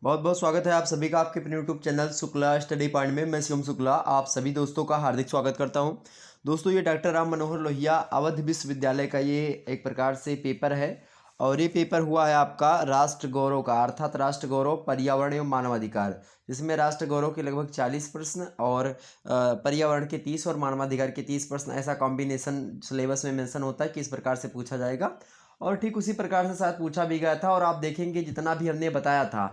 बहुत बहुत स्वागत है आप सभी का आपके अपने YouTube channel Shukla study point में। मैं शिवम शुक्ला आप सभी दोस्तों का हार्दिक स्वागत करता हूं। दोस्तों, ये डॉक्टर राम मनोहर लोहिया अवध विश्वविद्यालय का ये एक प्रकार से पेपर है और ये पेपर हुआ है आपका राष्ट्र गौरव का, अर्थात राष्ट्र गौरव, पर्यावरण एवं मानवाधिकार, जिसमें राष्ट्र गौरव के लगभग 40 प्रश्न और पर्यावरण के 30 और मानवाधिकार के 30 प्रश्न, ऐसा कॉम्बिनेशन सिलेबस में मेंशन होता है कि इस प्रकार से पूछा जाएगा। और ठीक उसी प्रकार से शायद पूछा भी गया था और आप देखेंगे जितना भी हमने बताया था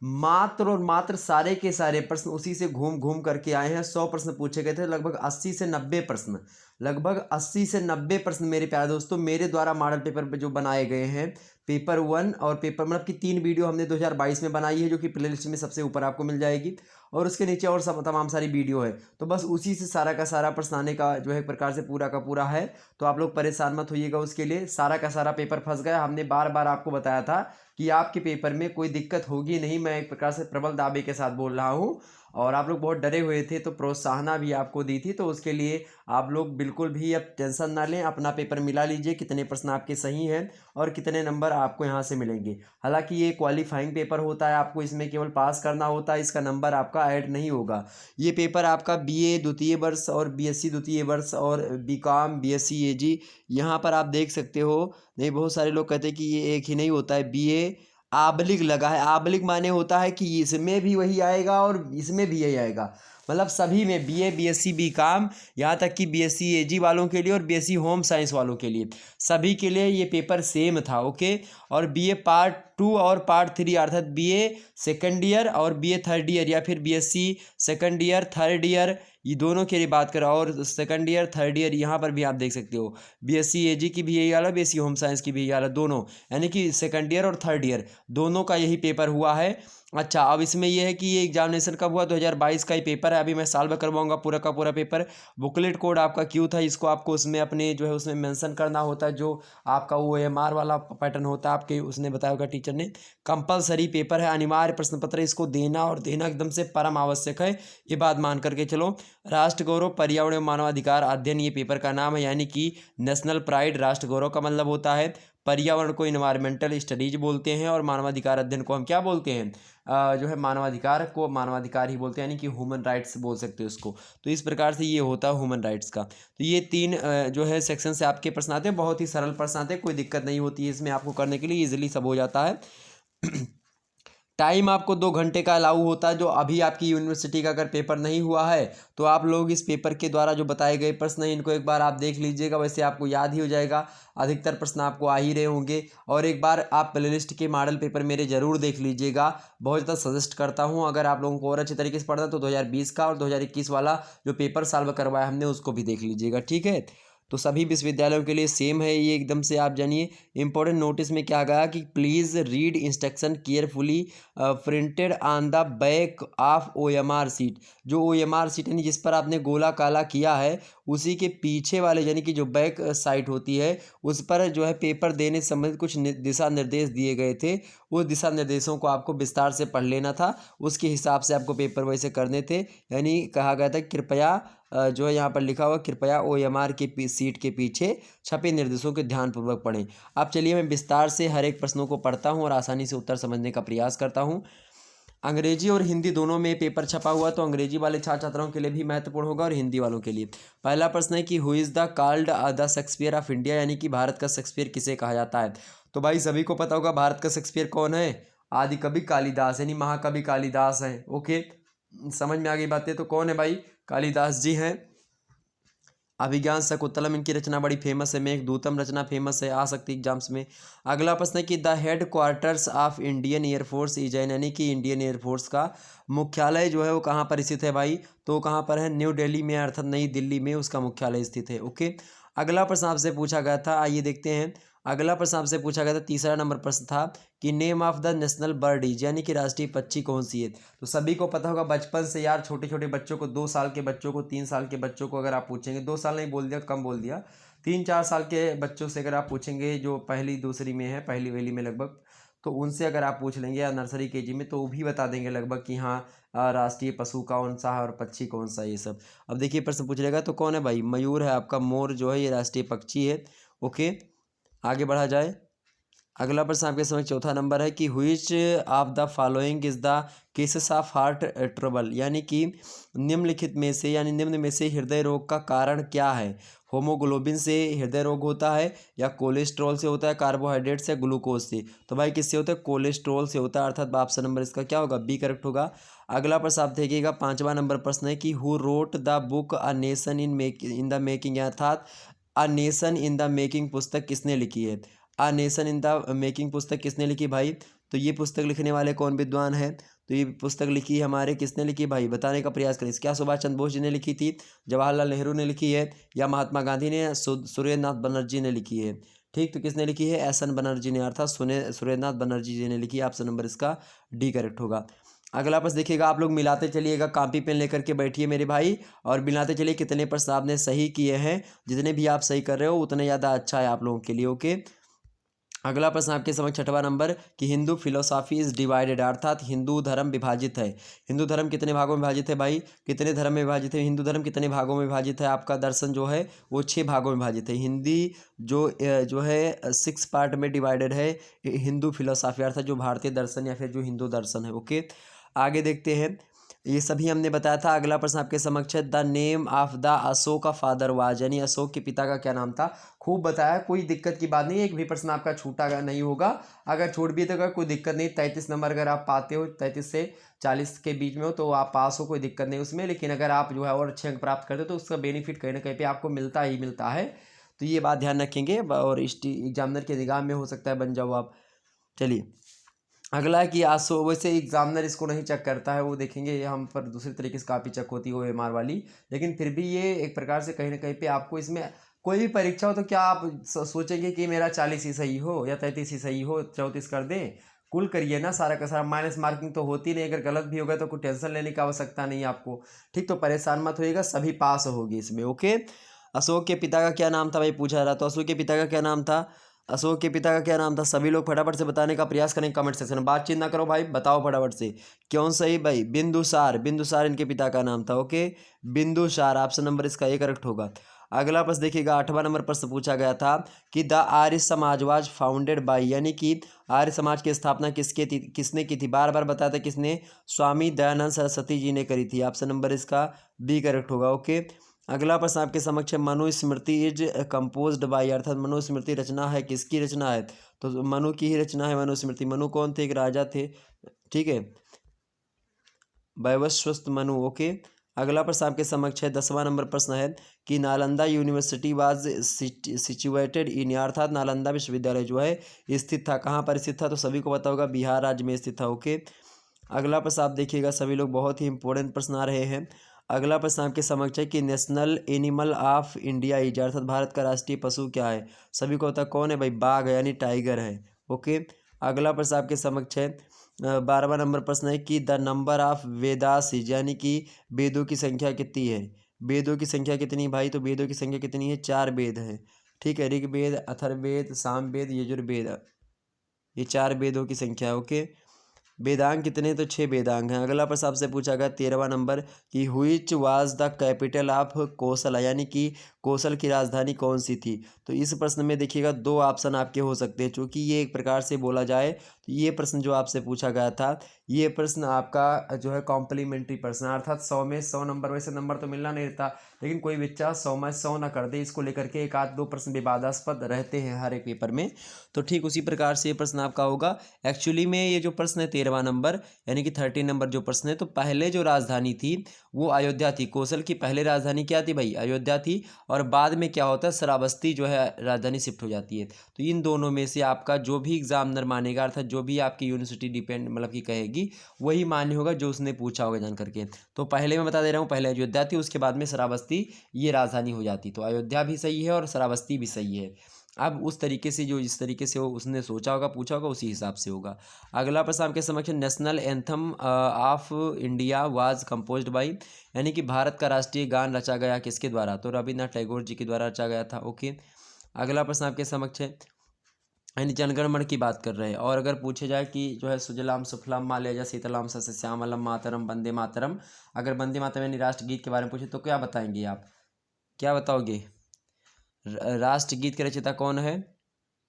मात्र और मात्र सारे के सारे प्रश्न उसी से घूम घूम करके आए हैं। 100 प्रश्न पूछे गए थे, लगभग 80 से 90 प्रश्न, लगभग 80 से 90 प्रश्न मेरे प्यारे दोस्तों मेरे द्वारा मॉडल पेपर पे जो बनाए गए हैं, पेपर 1 और पेपर मतलब कि 3 वीडियो हमने 2022 में बनाई है, जो कि प्लेलिस्ट में सबसे ऊपर आपको मिल जाएगी और उसके नीचे और सब तमाम सारी वीडियो है। तो बस उसी से सारा का सारा प्रश्न आने का जो है एक प्रकार से पूरा का पूरा है। तो आप लोग परेशान मत होइएगा, उसके लिए सारा का सारा पेपर फंस गया। हमने बार बार आपको बताया था कि आपके पेपर में कोई दिक्कत होगी नहीं, मैं एक प्रकार से प्रबल दावे के साथ बोल रहा हूँ और आप लोग बहुत डरे हुए थे, तो प्रोत्साहना भी आपको दी थी। तो उसके लिए आप लोग बिल्कुल भी अब टेंशन ना लें, अपना पेपर मिला लीजिए कितने प्रश्न आपके सही हैं और कितने नंबर आपको यहाँ से मिलेंगे। हालांकि ये क्वालिफाइंग पेपर होता है, आपको इसमें केवल पास करना होता है, इसका नंबर आपका ऐड नहीं होगा। ये पेपर आपका बीए द्वितीय वर्ष और बीएससी द्वितीय वर्ष और बीकॉम बीएससी एजी, यहाँ पर आप देख सकते हो। नहीं, बहुत सारे लोग कहते हैं कि ये एक ही नहीं होता है, बीए आबलिग लगा है। आबलिग माने होता है कि इसमें भी वही आएगा और इसमें भी यही आएगा, मतलब सभी में बीए बीएससी बीकॉम, यहाँ तक कि बीएससी एजी वालों के लिए और बीएससी होम साइंस वालों के लिए, सभी के लिए ये पेपर सेम था। ओके। और बीए पार्ट 2 और पार्ट 3, अर्थात बीए सेकंड ईयर और बीए थर्ड ईयर, या फिर BSc second year third year, ये दोनों के लिए बात करें। और सेकंड ईयर थर्ड ईयर यहाँ पर भी आप देख सकते हो, बीएससी एजी की भी यही हाल है, बीएससी होम साइंस की भी यही हाल है, दोनों, यानी कि सेकंड ईयर और थर्ड ईयर दोनों का यही पेपर हुआ है। अच्छा, अब इसमें यह है कि ये एग्जामिनेशन कब हुआ, 2022 का ही पेपर है। अभी मैं साल भर करवाऊंगा पूरा का पूरा पेपर। बुकलेट कोड आपका क्यों था, इसको आपको उसमें अपने जो है उसमें मेंशन करना होता है, जो आपका OMR वाला पैटर्न होता है आपके, उसने बताया होगा टीचर ने। कंपलसरी पेपर है, अनिवार्य प्रश्न पत्र, इसको देना और देना एकदम से परम आवश्यक है, ये बात मान करके चलो। राष्ट्र गौरव पर्यावरण एवं मानवाधिकार अध्ययन ये पेपर का नाम है, यानी कि नेशनल प्राइड। राष्ट्र गौरव का मतलब होता है, पर्यावरण को इन्वायरमेंटल स्टडीज बोलते हैं और मानवाधिकार अध्ययन को हम क्या बोलते हैं, जो है मानवाधिकार को मानवाधिकार ही बोलते हैं, यानी कि ह्यूमन राइट्स बोल सकते हो इसको। तो इस प्रकार से ये होता है ह्यूमन राइट्स का। तो ये 3 जो है सेक्शन से आपके प्रश्न आते हैं, बहुत ही सरल प्रश्न आते हैं, कोई दिक्कत नहीं होती है इसमें आपको करने के लिए, ईजिली सब हो जाता है। टाइम आपको 2 घंटे का अलाउ होता है। जो अभी आपकी यूनिवर्सिटी का अगर पेपर नहीं हुआ है तो आप लोग इस पेपर के द्वारा जो बताए गए प्रश्न हैं इनको एक बार आप देख लीजिएगा, वैसे आपको याद ही हो जाएगा, अधिकतर प्रश्न आपको आ ही रहे होंगे। और एक बार आप प्लेलिस्ट के मॉडल पेपर मेरे ज़रूर देख लीजिएगा, बहुत ज़्यादा सजेस्ट करता हूँ। अगर आप लोगों को और अच्छे तरीके से पढ़ना है तो 2020 का और 2021 वाला जो पेपर सॉल्व करवाया हमने उसको भी देख लीजिएगा, ठीक है। तो सभी विश्वविद्यालयों के लिए सेम है ये, एकदम से आप जानिए। इंपॉर्टेंट नोटिस में क्या गया कि please read instruction carefully printed on the back of OMR seat. जो OMR सीट यानी जिस पर आपने गोला काला किया है, उसी के पीछे वाले यानी कि जो बैक साइड होती है, उस पर जो है पेपर देने से संबंधित कुछ दिशा निर्देश दिए गए थे। उस दिशा निर्देशों को आपको विस्तार से पढ़ लेना था, उसके हिसाब से आपको पेपर वैसे करने थे। यानी कहा गया था कृपया जो है यहाँ पर लिखा हुआ, कृपया OMR के सीट के पीछे छपे निर्देशों के ध्यानपूर्वक पढ़ें। अब चलिए मैं विस्तार से हर एक प्रश्नों को पढ़ता हूँ और आसानी से उत्तर समझने का प्रयास करता हूँ। अंग्रेजी और हिंदी दोनों में पेपर छपा हुआ, तो अंग्रेजी वाले छात्र छात्राओं के लिए भी महत्वपूर्ण होगा और हिंदी वालों के लिए। पहला प्रश्न है कि who is the called the Shakespeare of India, यानी कि भारत का शेक्सपियर किसे कहा जाता है। तो भाई सभी को पता होगा भारत का शेक्सपियर कौन है, आदि कवि कालिदास, यानी महाकवि कालिदास हैं। ओके, समझ में आ गई बातें। तो कौन है भाई, कालिदास जी हैं। अभिज्ञान शकुंतलम इनकी रचना बड़ी फेमस है, मेघदूतम रचना फेमस है, आ सकती एग्जाम्स में। अगला प्रश्न है कि the head quarters of Indian air force is an, यानी कि इंडियन एयरफोर्स का मुख्यालय जो है वो कहाँ पर स्थित है भाई, तो कहाँ पर है, न्यू दिल्ली में, अर्थात नई दिल्ली में उसका मुख्यालय स्थित है। ओके। अगला प्रश्न आपसे पूछा गया था, आइए देखते हैं। अगला प्रश्न आपसे पूछा गया था, तीसरा नंबर प्रश्न था कि name of the national bird is, यानी कि राष्ट्रीय पक्षी कौन सी है। तो सभी को पता होगा बचपन से यार, छोटे छोटे बच्चों को, 2 साल के बच्चों को, 3 साल के बच्चों को अगर आप पूछेंगे, 2 साल नहीं बोल दिया, कम बोल दिया, 3-4 साल के बच्चों से अगर आप पूछेंगे जो पहली दूसरी में है, पहली वहली में लगभग, तो उनसे अगर आप पूछ लेंगे या नर्सरी केजी में, तो वो भी बता देंगे लगभग कि हाँ राष्ट्रीय पशु कौन सा है और पक्षी कौन सा है, ये सब। अब देखिए प्रश्न पूछ लेगा तो कौन है भाई, मयूर है आपका, मोर जो है ये राष्ट्रीय पक्षी है। ओके, आगे बढ़ा जाए। अगला प्रश्न आपके समझ चौथा नंबर है कि which of the following is the cases of heart trouble, यानी कि निम्नलिखित में से यानी निम्न में से हृदय रोग का कारण क्या है। होमोग्लोबिन से हृदय रोग होता है, या कोलेस्ट्रॉल से होता है, कार्बोहाइड्रेट से, ग्लूकोज से। तो भाई किससे होता है, कोलेस्ट्रॉल से होता है, अर्थात ऑप्शन नंबर इसका क्या होगा, बी करेक्ट होगा। अगला प्रश्न आप देखिएगा, पांचवा नंबर प्रश्न है कि who wrote the book a nation in the making, अर्थात a nation in the making पुस्तक किसने लिखी है। A nation in the making पुस्तक किसने लिखी भाई, तो ये पुस्तक लिखने वाले कौन विद्वान है, तो ये पुस्तक लिखी है हमारे, किसने लिखी भाई, बताने का प्रयास करें। क्या सुभाष चंद्र बोस जी ने लिखी थी, जवाहरलाल नेहरू ने लिखी है, या महात्मा गांधी ने, सुरेंद्रनाथ बनर्जी ने लिखी है। ठीक, तो किसने लिखी है, एस एन बनर्जी ने, अर्थात सुरेंद्रनाथ बनर्जी जी ने लिखी है। ऑप्शन नंबर इसका डी करेक्ट होगा। अगला प्रश्न देखिएगा, आप लोग मिलाते चलिएगा, कॉपी पेन लेकर के बैठिए मेरे भाई, और मिलाते चलिए कितने प्रश्न आपने सही किए हैं। जितने भी आप सही कर रहे हो उतने ज़्यादा अच्छा है आप लोगों के लिए। ओके, अगला प्रश्न आपके समझ छठवां नंबर कि हिंदू फिलोसॉफी इज डिवाइडेड, अर्थात हिंदू धर्म विभाजित है। हिंदू धर्म कितने भागों में विभाजित है भाई, कितने धर्म में विभाजित है, हिंदू धर्म कितने भागों में विभाजित है, आपका दर्शन जो है वो 6 भागों में विभाजित है। हिंदी जो है 6 पार्ट में डिवाइडेड है हिंदू फिलोसॉफी, अर्थात जो भारतीय दर्शन या फिर जो हिंदू दर्शन है। ओके, आगे देखते हैं, ये सभी हमने बताया था। अगला प्रश्न आपके समक्ष है, the name of the Ashok का फादर वाज, यानी अशोक के पिता का क्या नाम था। खूब बताया, कोई दिक्कत की बात नहीं है, एक भी प्रश्न आपका छूटा नहीं होगा। अगर छूट भी तो कोई दिक्कत नहीं, 33 नंबर अगर आप पाते हो, 33 से 40 के बीच में हो तो आप पास हो, कोई दिक्कत नहीं उसमें। लेकिन अगर आप जो है और अच्छे अंक प्राप्त करते हो तो उसका बेनिफिट कहीं ना कहीं पे आपको मिलता ही मिलता है। तो ये बात ध्यान रखेंगे, और एग्जामिनर के निगाह में हो सकता है बन जाओ आप। चलिए, अगला है कि आसो, वैसे एग्जामिनर इसको नहीं चेक करता है, वो देखेंगे ये हम पर दूसरी तरीके से कापी चेक होती है वो एमआर वाली। लेकिन फिर भी ये एक प्रकार से कहीं ना कहीं पे आपको इसमें कोई भी परीक्षा हो तो क्या आप सोचेंगे कि मेरा 40 ही सही हो या 33 ही सही हो, 34 कर दें। कुल करिए ना सारा का सारा, माइनस मार्किंग तो होती नहीं, अगर गलत भी होगा तो कोई टेंशन लेने की आवश्यकता नहीं आपको। ठीक, तो परेशान मत होइएगा, सभी पास होगी इसमें। ओके, अशोक के पिता का क्या नाम था भाई, पूछा रहा, तो अशोक के पिता का क्या नाम था, अशोक के पिता का क्या नाम था। सभी लोग फटाफट से बताने का प्रयास करें कमेंट सेक्शन में, बातचीत ना करो भाई, बताओ फटाफट से। क्यों सही भाई, बिंदुसार, बिंदुसार इनके पिता का नाम था। ओके, बिंदुसार, ऑप्शन नंबर इसका ए करेक्ट होगा। अगला प्रश्न देखिएगा, 8वां नंबर प्रश्न पूछा गया था कि the Arya Samaj was founded by, यानी कि आर्य समाज की स्थापना किसने की थी। बार बार बताया था किसने, स्वामी दयानंद सरस्वती जी ने करी थी। ऑप्शन नंबर इसका बी करेक्ट होगा। ओके, अगला प्रश्न आपके समक्ष है, मनुस्मृति इज कंपोज्ड बाय, अर्थात मनुस्मृति रचना है, किसकी रचना है, तो मनु की ही रचना है मनुस्मृति। मनु कौन थे, एक राजा थे। ठीक है, वैवस्वत मनु। ओके, अगला प्रश्न आपके समक्ष है, 10वां नंबर प्रश्न है कि Nalanda university was situated in, अर्थात नालंदा विश्वविद्यालय जो है स्थित था, कहाँ पर स्थित था, तो सभी को पता होगा बिहार राज्य में स्थित था। ओके, अगला प्रश्न आप देखिएगा, सभी लोग बहुत ही इंपॉर्टेंट प्रश्न आ रहे हैं। अगला प्रश्न आपके समक्ष है कि national animal of India is, अर्थात भारत का राष्ट्रीय पशु क्या है। सभी को पता कौन है भाई, बाघ है, यानी टाइगर है। ओके, अगला प्रश्न आपके समक्ष है, 12वां नंबर प्रश्न है कि the number of Vedas is, यानी कि वेदों की संख्या कितनी है। वेदों की संख्या कितनी भाई, तो वेदों की संख्या कितनी है, 4 वेद है। ठीक है, ऋग्वेद, अथर्ववेद, सामवेद, यजुर्वेद, ये 4 वेदों की संख्या है। ओके, वेदांग कितने, तो 6 वेदांग हैं। अगला प्रश्न आपसे पूछा गया 13वां नंबर कि which was the capital of Kosala, यानी कि कोसल की राजधानी कौन सी थी। तो इस प्रश्न में देखिएगा 2 ऑप्शन आपके हो सकते हैं, चूँकि ये एक प्रकार से बोला जाए तो ये प्रश्न जो आपसे पूछा गया था, ये प्रश्न आपका जो है कॉम्प्लीमेंट्री प्रश्न, अर्थात 100 में 100 नंबर, वैसे नंबर तो मिलना नहीं रहता, लेकिन कोई बच्चा 100 में 100 ना कर दे, इसको लेकर के एक आध 2 प्रश्न विवादास्पद रहते हैं हर एक पेपर में। तो ठीक उसी प्रकार से ये प्रश्न आपका होगा। एक्चुअली में ये जो प्रश्न है 13वां नंबर, यानी कि 13 नंबर जो प्रश्न है, तो पहले जो राजधानी थी वो अयोध्या थी। कोसल की पहले राजधानी क्या थी भाई, अयोध्या थी, और बाद में क्या होता है, श्रावस्ती जो है राजधानी शिफ्ट हो जाती है। तो इन दोनों में से आपका जो भी एग्जामिनर मानेगा, अर्थात जो भी आपकी यूनिवर्सिटी डिपेंड मतलब कि कहेगी, वही मान्य होगा जो उसने पूछा होगा जान करके। तो पहले मैं बता दे रहा हूँ, पहले अयोध्या थी, उसके बाद में श्रावस्ती ये राजधानी हो जाती। तो अयोध्या भी सही है और श्रावस्ती भी सही है। अब उस तरीके से जो जिस तरीके से वो उसने सोचा होगा पूछा होगा उसी हिसाब से होगा। अगला प्रश्न आपके समक्ष, national anthem of India was composed bye, यानी कि भारत का राष्ट्रीय गान रचा गया किसके द्वारा, तो रविन्द्रनाथ टैगोर जी के द्वारा रचा गया था। ओके, अगला प्रश्न आपके समक्ष है, यानी जनगण मन की बात कर रहे हैं, और अगर पूछे जाए कि जो है सुजलाम सुफलाम मालयज शीतलाम सस्यश्यामलम मातरम वंदे मातरम, अगर वंदे मातरम यानी राष्ट्रगीत के बारे में पूछे तो क्या बताएंगे आप, क्या बताओगे, राष्ट्रगीत के रचयिता कौन है,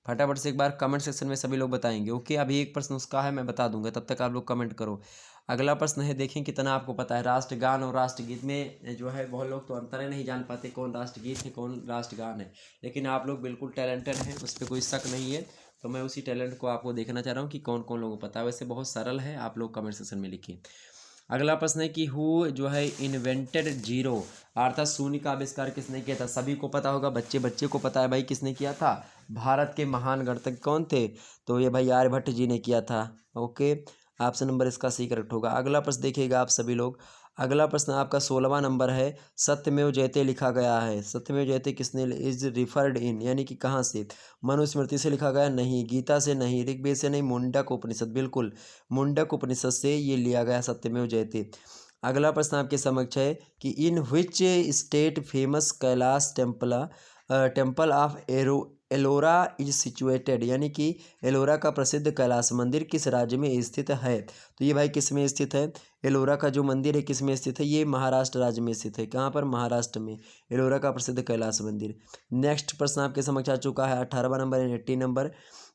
फटाफट से एक बार कमेंट सेक्शन में सभी लोग बताएंगे। ओके, अभी एक प्रश्न उसका है, मैं बता दूंगा, तब तक आप लोग कमेंट करो। अगला प्रश्न है, देखें कितना आपको पता है। राष्ट्रगान और राष्ट्रगीत में जो है बहुत लोग तो अंतर ही नहीं जान पाते कौन राष्ट्रगीत है कौन राष्ट्रगान है, लेकिन आप लोग बिल्कुल टैलेंटेड हैं, उस पर कोई शक नहीं है। तो मैं उसी टैलेंट को आपको देखना चाह रहा हूँ कि कौन कौन लोगों को पता है। वैसे बहुत सरल है, आप लोग कमेंट सेक्शन में लिखिए। अगला प्रश्न है कि हु जो है इन्वेंटेड जीरो, अर्थात शून्य का आविष्कार किसने किया था। सभी को पता होगा, बच्चे बच्चे को पता है भाई किसने किया था। भारत के महान गणितज्ञ कौन थे, तो ये भाई आर्यभट्ट जी ने किया था। ओके, ऑप्शन नंबर इसका सी करेक्ट होगा। अगला प्रश्न देखिएगा आप सभी लोग। अगला प्रश्न आपका 16वां नंबर है। सत्यमेव जयते लिखा गया है, सत्यमेव जयते किसने इज रिफर्ड इन, यानी कि कहाँ से। मनुस्मृति से लिखा गया नहीं, गीता से नहीं, ऋग्वेद से नहीं, मुंडक उपनिषद, बिल्कुल मुंडक उपनिषद से ये लिया गया सत्यमेव जयते। अगला प्रश्न आपके समक्ष है कि in which state famous Kailash temple temple of Ellora is situated, यानी कि एलोरा का प्रसिद्ध कैलाश मंदिर किस राज्य में स्थित है। तो ये भाई किस में स्थित है, एलोरा का जो मंदिर है किस में स्थित है, ये महाराष्ट्र राज्य में स्थित है। कहाँ पर, महाराष्ट्र में, एलोरा का प्रसिद्ध कैलाश मंदिर। नेक्स्ट प्रश्न आपके समक्ष आ चुका है 18वां नंबर एंड 80 नंबर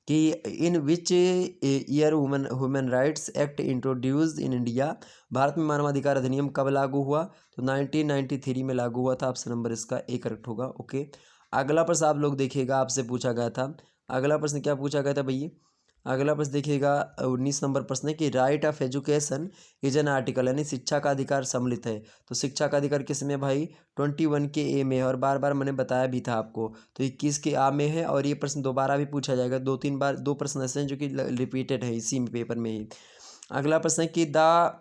कि in which year human rights act introduced in India, भारत में मानवाधिकार अधिनियम कब लागू हुआ, तो 1993 में लागू हुआ था। ऑप्शन नंबर इसका ए करेक्ट होगा। ओके, अगला प्रश्न आप लोग देखिएगा, आपसे पूछा गया था। अगला प्रश्न क्या पूछा गया था भैया, अगला प्रश्न देखिएगा 19 नंबर प्रश्न है कि right of education is an article, यानी शिक्षा का अधिकार सम्मिलित है। तो शिक्षा का अधिकार किस में भाई, 21 के ए में है, और बार बार मैंने बताया भी था आपको। तो 21 के आ में है, और ये प्रश्न दोबारा भी पूछा जाएगा, 2-3 बार, 2 प्रश्न ऐसे हैं जो कि रिपीटेड है इसी पेपर में ही। अगला प्रश्न है कि the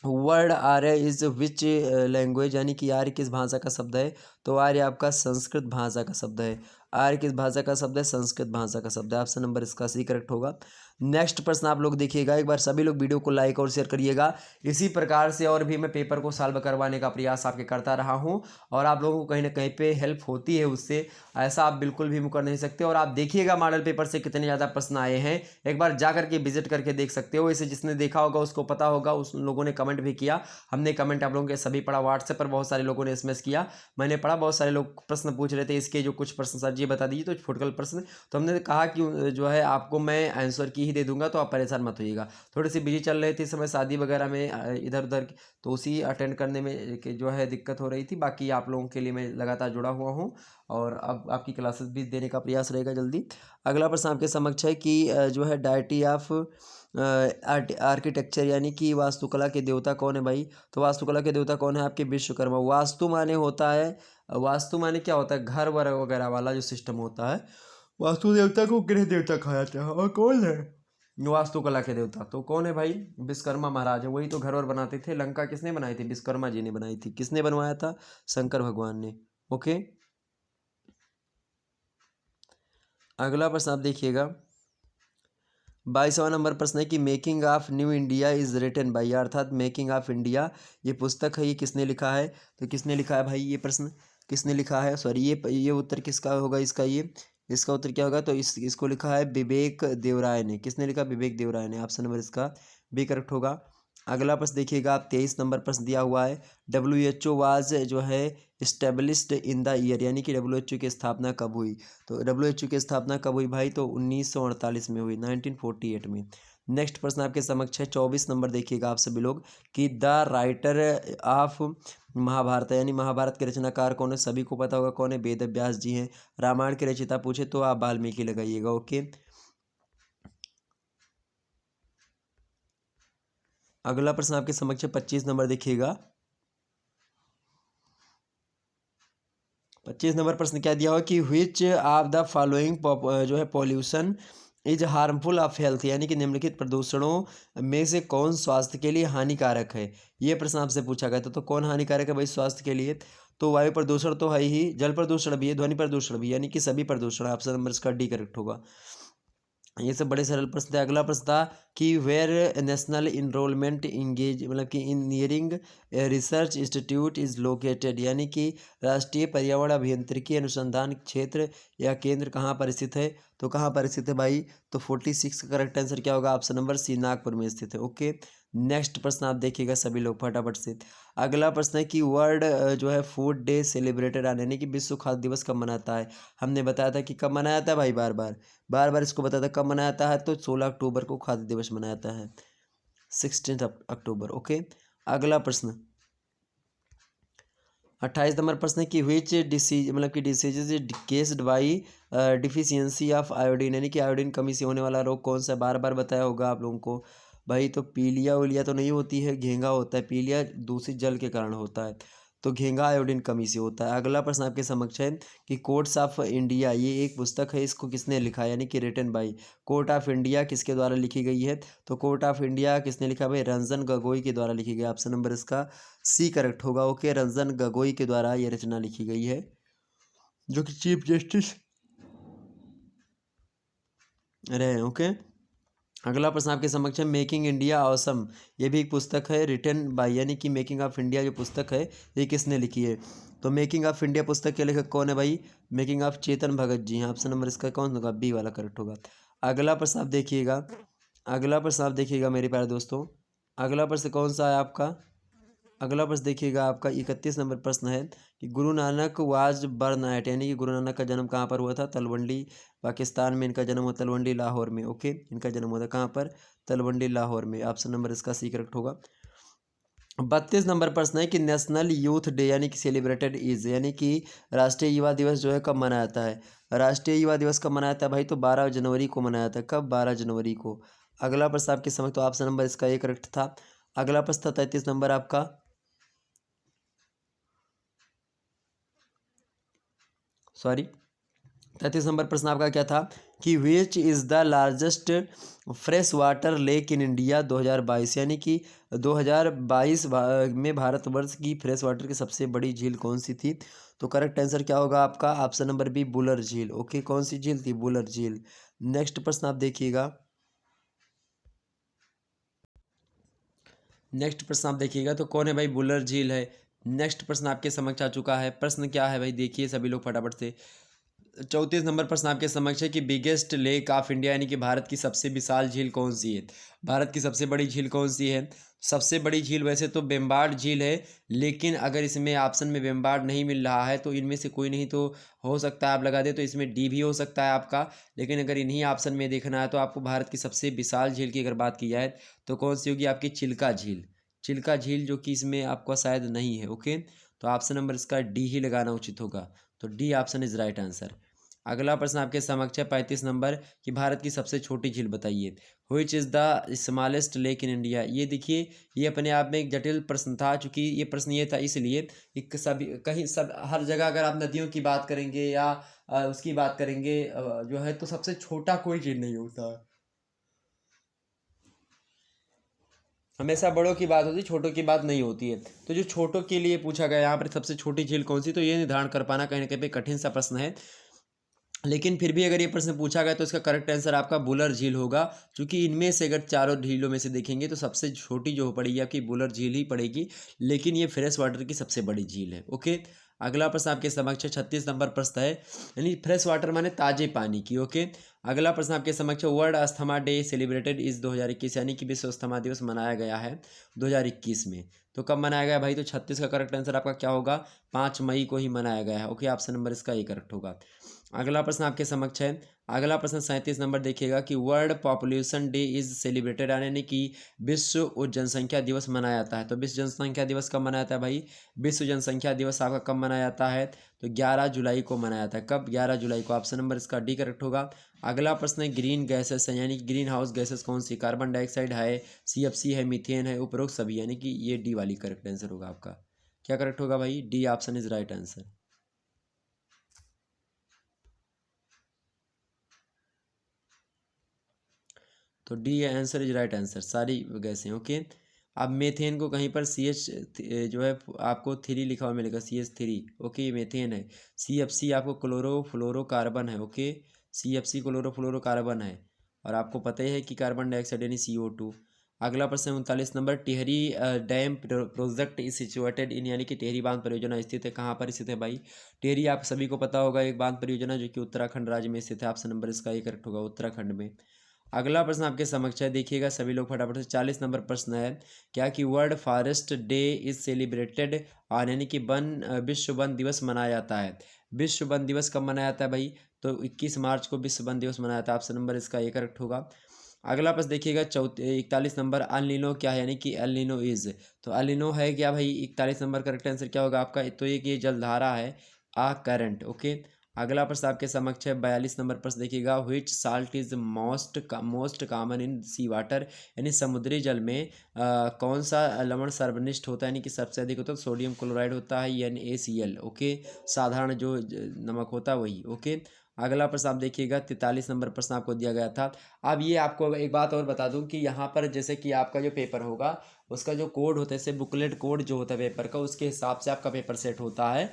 word Arya is which language, यानी कि आर्य किस भाषा का शब्द है। तो आर्य आपका संस्कृत भाषा का शब्द है। आर्य किस भाषा का शब्द है, संस्कृत भाषा का शब्द है। ऑप्शन नंबर इसका सी करेक्ट होगा। नेक्स्ट प्रश्न आप लोग देखिएगा, एक बार सभी लोग वीडियो को लाइक और शेयर करिएगा। इसी प्रकार से और भी मैं पेपर को सॉल्व करवाने का प्रयास आपके करता रहा हूं, और आप लोगों को कहीं ना कहीं पे हेल्प होती है उससे, ऐसा आप बिल्कुल भी मुकर नहीं सकते। और आप देखिएगा मॉडल पेपर से कितने ज़्यादा प्रश्न आए हैं, एक बार जा करके विजिट करके देख सकते हो। इसे जिसने देखा होगा उसको पता होगा, उस लोगों ने कमेंट भी किया, हमने कमेंट आप लोगों के सभी पढ़ा। व्हाट्सएप पर बहुत सारे लोगों ने एसएमएस किया, मैंने पढ़ा, बहुत सारे लोग प्रश्न पूछ रहे थे इसके, जो कुछ प्रश्न सर जी बता दीजिए, तो फुटकल प्रश्न। तो हमने कहा कि जो है आपको मैं आंसर की ही दे दूंगा, तो आप परेशान मत होइएगा। थोड़ी सी बिजी चल रहे थे इस समय, शादी वगैरह में इधर उधर, तो उसी अटेंड करने में जो है दिक्कत हो रही थी। बाकी आप लोगों के लिए मैं लगातार जुड़ा हुआ हूँ, और अब आपकी क्लासेस भी देने का प्रयास रहेगा जल्दी। अगला प्रश्न आपके समक्ष है कि जो है डायटी ऑफ आर्किटेक्चर, यानी कि वास्तुकला के देवता कौन है भाई। तो वास्तुकला के देवता कौन है आपके, विश्वकर्मा। वास्तु माने होता है, वास्तु माने क्या होता है, घर वर वगैरह वाला जो सिस्टम होता है। वास्तु देवता को गृह देवता कहा जाता है। और कौन है वास्तुकला के देवता, तो कौन है भाई, विश्वकर्मा महाराज है। वही तो घर वर बनाते थे। लंका किसने बनाई थी, विश्वकर्मा जी ने बनाई थी। किसने बनवाया था, शंकर भगवान ने। ओके, अगला प्रश्न आप देखिएगा, 22वां नंबर प्रश्न है कि making of new India is written by, अर्थात मेकिंग ऑफ इंडिया ये पुस्तक है, ये किसने लिखा है। तो किसने लिखा है भाई, ये प्रश्न किसने लिखा है, सॉरी ये उत्तर किसका होगा इसका, ये इसका उत्तर क्या होगा, तो इसको लिखा है विवेक देवराय ने। किसने लिखा, विवेक देवराय ने। ऑप्शन नंबर इसका बी करेक्ट होगा। अगला प्रश्न देखिएगा आप, 23 नंबर प्रश्न दिया हुआ है। WHO वाज जो है इस्टेब्लिश्ड इन द ईयर, यानी कि WHO की स्थापना कब हुई। तो WHO की स्थापना कब हुई भाई, तो 1948 में हुई, 1948 में। नेक्स्ट प्रश्न आपके समक्ष है 24 नंबर, देखिएगा आप सभी लोग कि द राइटर ऑफ महाभारत, यानी महाभारत के रचनाकार कौन है। सभी को पता होगा कौन है, वेद व्यास जी हैं। रामायण के रचयिता पूछे तो आप वाल्मीकि लगाइएगा। ओके, अगला प्रश्न आपके समक्ष 25 नंबर देखिएगा। 25 नंबर प्रश्न क्या दिया हुआ कि व्हिच ऑफ द फॉलोइंग जो है pollution is harmful of health, यानी कि निम्नलिखित प्रदूषणों में से कौन स्वास्थ्य के लिए हानिकारक है। ये प्रश्न आपसे पूछा गया था, तो कौन हानिकारक है भाई स्वास्थ्य के लिए। तो वायु प्रदूषण तो है ही, जल प्रदूषण भी है, ध्वनि प्रदूषण भी, यानी कि सभी प्रदूषण। ऑप्शन नंबर इसका डी करेक्ट होगा। ये सब बड़े सरल प्रश्न थे। अगला प्रश्न था कि वेयर नेशनल इनरोलमेंट इंगेज मतलब कि engineering research institute is located, यानी कि राष्ट्रीय पर्यावरण अभियांत्रिकी अनुसंधान क्षेत्र या केंद्र कहाँ पर स्थित है। तो कहाँ पर स्थित है भाई, तो 46 का करेक्ट आंसर क्या होगा, ऑप्शन नंबर सी, नागपुर में स्थित है। ओके, नेक्स्ट प्रश्न आप देखिएगा सभी लोग फटाफट से। अगला प्रश्न है कि वर्ल्ड जो है फूड डे सेलिब्रेटेड यानी कि विश्व खाद्य दिवस कब मनाता है। हमने बताया था कि कब मनाया था भाई, बार बार इसको बताया था कब मनाया जाता है, तो 16 अक्टूबर को खाद्य दिवस मनाया जाता है, 16 अक्टूबर। ओके, अगला प्रश्न 28 नंबर प्रश्न है कि विच डिसीज मतलब कि disease is caused by deficiency of iodine, यानी कि आयोडीन कमी से होने वाला रोग कौन सा, बार बार बताया होगा आप लोगों को भाई। तो पीलिया उलिया तो नहीं होती है, घेंगा होता है। पीलिया दूषित जल के कारण होता है, तो घेंगा आयोडीन कमी से होता है। अगला प्रश्न आपके समक्ष है कि कोर्ट्स ऑफ इंडिया, ये एक पुस्तक है, इसको किसने लिखा है, यानी कि written by. Court of India किसके द्वारा लिखी गई है, तो कोर्ट ऑफ इंडिया किसने लिखा भाई, रंजन गोगोई के द्वारा लिखी गई। ऑप्शन नंबर इसका सी करेक्ट होगा। ओके, रंजन गोगोई के द्वारा यह रचना लिखी गई है, जो कि चीफ जस्टिस रहे हैं। ओके, अगला प्रश्न आपके समक्ष है मेकिंग इंडिया ऑसम, ये भी एक पुस्तक है रिटन बाय, यानी कि मेकिंग ऑफ इंडिया जो पुस्तक है ये किसने लिखी है। तो मेकिंग ऑफ इंडिया पुस्तक के लेखक कौन है भाई, मेकिंग ऑफ चेतन भगत जी हैं। ऑप्शन नंबर इसका कौन होगा, बी वाला करेक्ट होगा। अगला प्रश्न आप देखिएगा, अगला प्रश्न आप देखिएगा मेरे प्यारे दोस्तों, अगला प्रश्न कौन सा है आपका, अगला प्रश्न देखिएगा आपका 31 नंबर प्रश्न है कि Guru Nanak was born eight, यानी कि गुरु नानक का जन्म कहाँ पर हुआ था, तलवंडी पाकिस्तान में इनका जन्म हुआ, तलवंडी लाहौर में। ओके, इनका जन्म हुआ था कहाँ पर, तलवंडी लाहौर में। ऑप्शन नंबर इसका सी करेक्ट होगा। 32 नंबर प्रश्न है कि नेशनल यूथ डे यानी कि सेलिब्रेटेड इज, यानी कि राष्ट्रीय युवा दिवस जो है कब मनाया जाता है। राष्ट्रीय युवा दिवस कब मनाया जाता है भाई, तो 12 जनवरी को मनाया जाता है। कब, 12 जनवरी को। अगला प्रश्न आपके समझ, तो ऑप्शन नंबर इसका ये करेक्ट था। अगला प्रश्न था 33 नंबर आपका, सॉरी 33 नंबर प्रश्न आपका क्या था कि which is the largest fresh water lake in India 2022, यानी कि 2022 में भारतवर्ष की फ्रेश वाटर की सबसे बड़ी झील कौन सी थी। तो करेक्ट आंसर क्या होगा आपका, ऑप्शन नंबर बी, बुलर झील। ओके, कौन सी झील थी, बुलर झील। नेक्स्ट प्रश्न आप देखिएगा, नेक्स्ट प्रश्न आप देखिएगा तो कौन है भाई, बुलर झील है। नेक्स्ट प्रश्न आपके समक्ष आ चुका है, प्रश्न क्या है भाई देखिए सभी लोग फटाफट से। 34 नंबर प्रश्न आपके समक्ष है कि बिगेस्ट लेक ऑफ इंडिया, यानी कि भारत की सबसे विशाल झील कौन सी है। भारत की सबसे बड़ी झील कौन सी है। सबसे बड़ी झील वैसे तो बेम्बाड झील है, लेकिन अगर इसमें ऑप्शन में बेम्बाड नहीं मिल रहा है तो इनमें से कोई नहीं, तो हो सकता है आप लगा दे, तो इसमें डी भी हो सकता है आपका। लेकिन अगर इन्हीं ऑप्शन में देखना है तो आपको भारत की सबसे विशाल झील की अगर बात की जाए तो कौन सी होगी आपकी, चिल्का झील। चिल्का झील जो कि इसमें आपका शायद नहीं है। ओके, तो ऑप्शन नंबर इसका डी ही लगाना उचित होगा। तो D option is right answer. अगला प्रश्न आपके समक्ष है 35 नंबर कि भारत की सबसे छोटी झील बताइए। Which is the smallest lake in India. ये देखिए, ये अपने आप में एक जटिल प्रश्न था, चूँकि ये प्रश्न ये था इसलिए कि सभी कहीं सब हर जगह अगर आप नदियों की बात करेंगे या उसकी बात करेंगे जो है, तो सबसे छोटा कोई झील नहीं होता, हमेशा बड़ों की बात होती है, छोटों की बात नहीं होती है। तो जो छोटों के लिए पूछा गया यहाँ पर सबसे छोटी झील कौन सी, तो ये निर्धारण कर पाना कहीं ना कहीं पे कठिन सा प्रश्न है। लेकिन फिर भी अगर ये प्रश्न पूछा गया तो इसका करेक्ट आंसर आपका बुलर झील होगा, क्योंकि इनमें से अगर चारों झीलों में से देखेंगे तो सबसे छोटी जो पड़ेगी आपकी बुलर झील ही पड़ेगी, लेकिन ये फ्रेश वाटर की सबसे बड़ी झील है। ओके, अगला प्रश्न आपके समक्ष 36 नंबर प्रश्न है, यानी फ्रेश वाटर माने ताजे पानी की। ओके, अगला प्रश्न आपके समक्ष वर्ल्ड अस्थमा डे सेलिब्रेटेड इस 2021, यानी कि विश्व अस्थमा दिवस मनाया गया है 2021 में। तो कब मनाया गया भाई, तो 36 का करेक्ट आंसर आपका क्या होगा, 5 मई को ही मनाया गया है। ओके, ऑप्शन नंबर इसका ए करेक्ट होगा। अगला प्रश्न आपके समक्ष है, अगला प्रश्न 37 नंबर देखिएगा कि world population day is celebrated, यानी कि विश्व जनसंख्या दिवस मनाया जाता है। तो विश्व जनसंख्या दिवस कब मनाया जाता है भाई, विश्व जनसंख्या दिवस आपका कब मनाया जाता है, तो 11 जुलाई को मनाया जाता है। कब, 11 जुलाई को। ऑप्शन नंबर इसका डी करेक्ट होगा। अगला प्रश्न है ग्रीन गैसेस है, यानी कि ग्रीन हाउस गैसेस कौन सी, कार्बन डाइऑक्साइड है, सीएफसी है, मीथेन है, उपरोक्त सभी, यानी कि ये डी वाली करेक्ट आंसर होगा आपका। क्या करेक्ट होगा भाई, D option is right answer. तो D answer is right answer, सारी गैसें। ओके, अब मेथेन को कहीं पर सी एच जो है आपको 3 लिखा हुआ मिलेगा, CH3। ओके, ये मेथेन है। CFC आपको क्लोरोफ्लोरोकार्बन है। ओके, CFC क्लोरोफ्लोरोकार्बन है। और आपको पता ही है कि कार्बन डाइऑक्साइड यानी CO2। अगला प्रश्न 39 number, Tehri dam project is situated in, यानी कि टिहरी बांध परियोजना स्थित है कहाँ पर स्थित है भाई? टिहरी आप सभी को पता होगा एक बांध परियोजना जो कि उत्तराखंड राज्य में स्थित है। ऑप्शन नंबर इसका ये करेक्ट होगा, उत्तराखंड में। अगला प्रश्न आपके समक्ष है, देखिएगा सभी लोग फटाफट से। 40 नंबर प्रश्न है, क्या कि world forest day is celebrated on, यानी कि विश्व वन दिवस मनाया जाता है। विश्व वन दिवस कब मनाया जाता है भाई? तो 21 मार्च को विश्व वन दिवस मनाया जाता है। ऑप्शन नंबर इसका ये करेक्ट होगा। अगला प्रश्न देखिएगा 41 नंबर, अल नीनो क्या है, यानी कि एल नीनो इज, तो एल नीनो है क्या भाई? 41 नंबर करेक्ट आंसर क्या होगा आपका? तो एक ये जलधारा है, आ करंट। ओके। अगला प्रश्न आपके समक्ष है 42 नंबर प्रश्न देखिएगा, which salt is most common in sea water, यानी समुद्री जल में कौन सा लवण सर्वनिष्ठ होता है, यानी कि सबसे अधिक होता है? सोडियम क्लोराइड होता है, NaCl। ओके, साधारण जो नमक होता है वही। ओके। अगला प्रश्न आप देखिएगा 43 नंबर प्रश्न आपको दिया गया था। अब ये आपको एक बात और बता दूं कि यहाँ पर जैसे कि आपका जो पेपर होगा उसका जो कोड होता है, जैसे बुकलेट कोड जो होता है पेपर का, उसके हिसाब से आपका पेपर सेट होता है।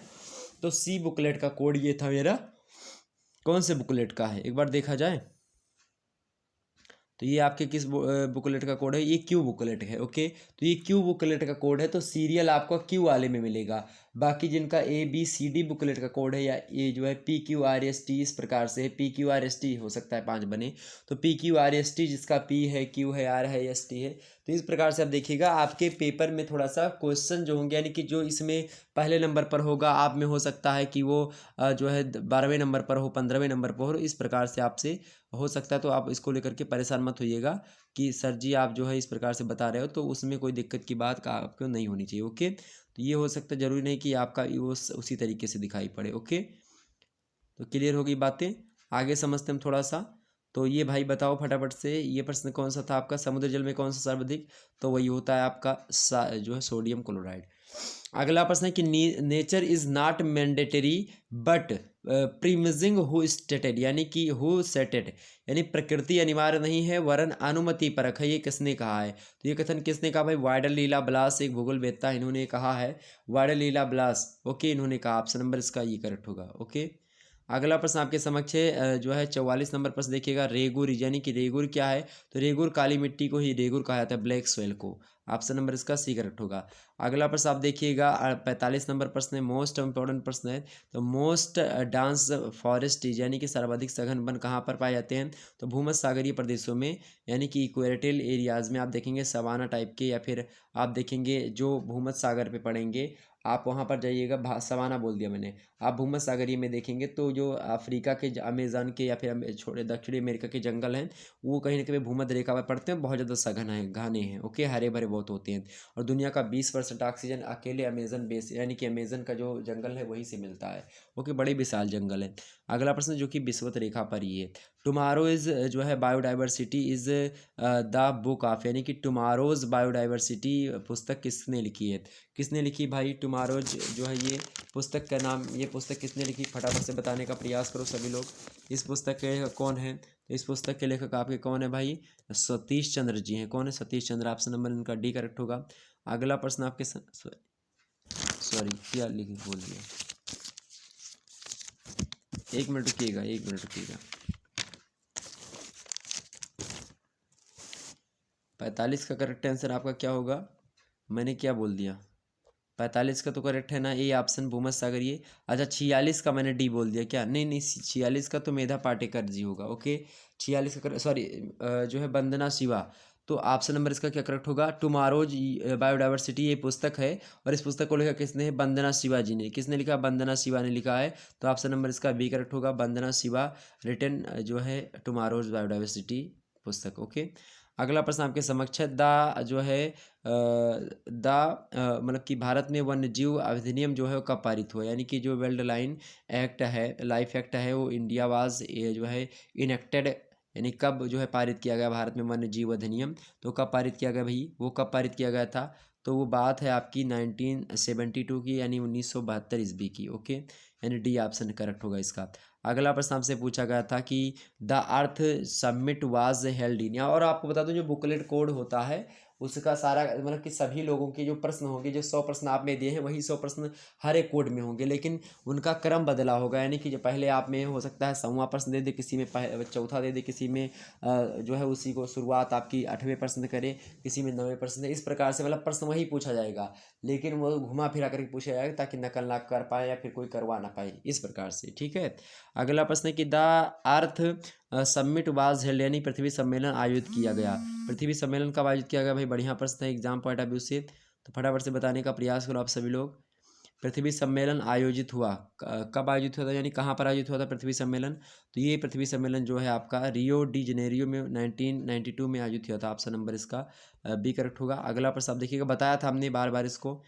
तो सी बुकलेट का कोड ये था मेरा, कौन से बुकलेट का है एक बार देखा जाए तो ये आपके किस बुकलेट का कोड है? ये क्यू बुकलेट है। ओके, तो ये क्यू बुकलेट का कोड है, तो सीरियल आपको क्यू वाले में मिलेगा। बाकी जिनका ABCD बुकलेट का कोड है, या ये जो है PQRST इस प्रकार से है, PQRST हो सकता है 5 बने, तो PQRST जिसका P है, Q है, R है, ST है। तो इस प्रकार से आप देखिएगा आपके पेपर में थोड़ा सा क्वेश्चन जो होंगे, यानी कि जो इसमें पहले नंबर पर होगा आप में हो सकता है कि वो जो है 12वें नंबर पर हो, 15वें नंबर पर हो, इस प्रकार से आपसे हो सकता है। तो आप इसको लेकर के परेशान मत होइएगा कि सर जी आप जो है इस प्रकार से बता रहे हो, तो उसमें कोई दिक्कत की बात का आपको नहीं होनी चाहिए। ओके, तो ये हो सकता है, ज़रूरी नहीं कि आपका वो उसी तरीके से दिखाई पड़े। ओके, तो क्लियर होगी बातें, आगे समझते हम थोड़ा सा। तो ये भाई बताओ फटाफट से, ये प्रश्न कौन सा था आपका? समुद्र जल में कौन सा सर्वाधिक? तो वही होता है आपका जो है सोडियम क्लोराइड। अगला प्रश्न है कि nature is not mandatory but premising who stated, यानी कि हु सेटेड, यानी प्रकृति अनिवार्य नहीं है वरन अनुमति परक है, ये किसने कहा है? तो ये कथन किसने कहा भाई? वाइडर लीला ब्लास, एक भूगोल वेत्ता, इन्होंने कहा है, वाइडर लीला ब्लास। ओके, इन्होंने कहा। ऑप्शन नंबर इसका ये करेक्ट होगा। ओके। अगला प्रश्न आपके समक्ष है जो है 44 नंबर प्रश्न देखिएगा, रेगुर, यानी कि रेगुर क्या है? तो रेगुर काली मिट्टी को ही रेगुर कहा जाता है, ब्लैक सोइल को। ऑप्शन नंबर इसका सी करेक्ट होगा। अगला प्रश्न आप देखिएगा 45 नंबर प्रश्न है, मोस्ट इंपॉर्टेंट प्रश्न है। तो मोस्ट डांस फॉरेस्ट, यानी कि सर्वाधिक सघन वन कहाँ पर पाए जाते हैं? तो भूमध्य सागरीय प्रदेशों में, यानी कि इक्वेटोरियल एरियाज में आप देखेंगे सवाना टाइप के, या फिर आप देखेंगे जो भूमध्य सागर पे पड़ेंगे, आप वहाँ पर जाइएगा, सवाना बोल दिया मैंने, आप भूमध्य सागरीय में देखेंगे तो जो अफ्रीका के अमेज़न के या फिर छोटे दक्षिणी अमेरिका के जंगल हैं वो कहीं ना कहीं भूमध्य रेखा पर पड़ते हैं, बहुत ज़्यादा सघन है, घने हैं। ओके, हरे भरे बहुत होते हैं। और दुनिया का 20% ऑक्सीजन अकेले अमेज़न बेस, यानी कि अमेज़न का जो जंगल है वहीं से मिलता है। ओके, बड़े विशाल जंगल है। अगला प्रश्न जो कि विषुवत रेखा पर ही है, टुमारो इज़ जो है biodiversity is the book of, यानी कि टुमारोज बायोडाइवर्सिटी पुस्तक किसने लिखी है? किसने लिखी भाई टुमारोज जो है ये पुस्तक का नाम, ये पुस्तक किसने लिखी? फटाफट से बताने का प्रयास करो सभी लोग। इस पुस्तक के लेखक कौन है? तो इस पुस्तक के लेखक आपके कौन है भाई? सतीश चंद्र जी हैं। कौन है? सतीश चंद्र। ऑप्शन नंबर इनका डी करेक्ट होगा। अगला प्रश्न आपके सॉरी क्या लिख बोल दिया, एक मिनट रुकिएगा, एक मिनट रुकिएगा। 45 का करेक्ट आंसर आपका क्या होगा? मैंने क्या बोल दिया? 45 का तो करेक्ट है ना, ए ऑप्शन भूमध्य सागर ये। अच्छा 46 का मैंने डी बोल दिया क्या? नहीं नहीं, 46 का तो मेधा पाटेकर जी होगा। ओके, 46 का सॉरी जो है वंदना शिवा। तो ऑप्शन नंबर इसका क्या करेक्ट होगा? टुमारोज बायोडाइवर्सिटी ये पुस्तक है, और इस पुस्तक को लिखा किसने है? वंदना शिवा जी ने। किसने लिखा? वंदना शिवा ने लिखा है। तो ऑप्शन नंबर इसका बी करेक्ट होगा, वंदना शिवा रिटन जो है टुमारोज बायोडाइवर्सिटी पुस्तक। ओके। अगला प्रश्न आपके समक्ष है, द जो है मतलब कि भारत में वन्य जीव अधिनियम जो है वो कब पारित हुआ? यानी कि जो वाइल्ड लाइन एक्ट है, लाइफ एक्ट है, वो इंडिया वाज ये जो है इनेक्टेड, यानी कब जो है पारित किया गया भारत में वन्य जीव अधिनियम? तो कब पारित किया गया भाई? वो कब पारित किया गया था? तो वो बात है आपकी 1972 की, यानी 1972 ईस्वी की। ओके, यानी डी ऑप्शन करेक्ट होगा इसका। अगला प्रश्न आपसे पूछा गया था कि the earth summit was held in, और आपको बता दूं जो बुकलेट कोड होता है उसका सारा मतलब कि सभी लोगों के जो प्रश्न होंगे, जो 100 प्रश्न आप में दिए हैं वही 100 प्रश्न हर एक कोड में होंगे, लेकिन उनका क्रम बदला होगा। यानी कि जो पहले आप में हो सकता है 100वां प्रश्न दे दे, किसी में चौथा दे दे, किसी में जो है उसी को शुरुआत आपकी 8वें प्रश्न करे, किसी में 9वें प्रश्न। इस प्रकार से मतलब प्रश्न वही पूछा जाएगा, लेकिन वो घुमा फिरा करके पूछा जाएगा ताकि नकल ना कर पाए या फिर कोई करवा ना पाए, इस प्रकार से। ठीक है। अगला प्रश्न है कि the earth summit was held, यानी पृथ्वी सम्मेलन आयोजित किया गया। पृथ्वी सम्मेलन कब आयोजित किया गया भाई? बढ़िया प्रश्न है एग्जाम पॉइंट ऑफ व्यू से, तो फटाफट से बताने का प्रयास करो आप सभी लोग। पृथ्वी सम्मेलन आयोजित हुआ कब आयोजित हुआ था, यानी कहाँ पर आयोजित हुआ था पृथ्वी सम्मेलन? तो ये पृथ्वी सम्मेलन जो है आपका रियो डी जनेरियो में 1992 में आयोजित हुआ था। ऑप्शन नंबर इसका बी करेक्ट होगा। अगला प्रश्न आप देखिएगा, बताया था हमने बार बार इसको।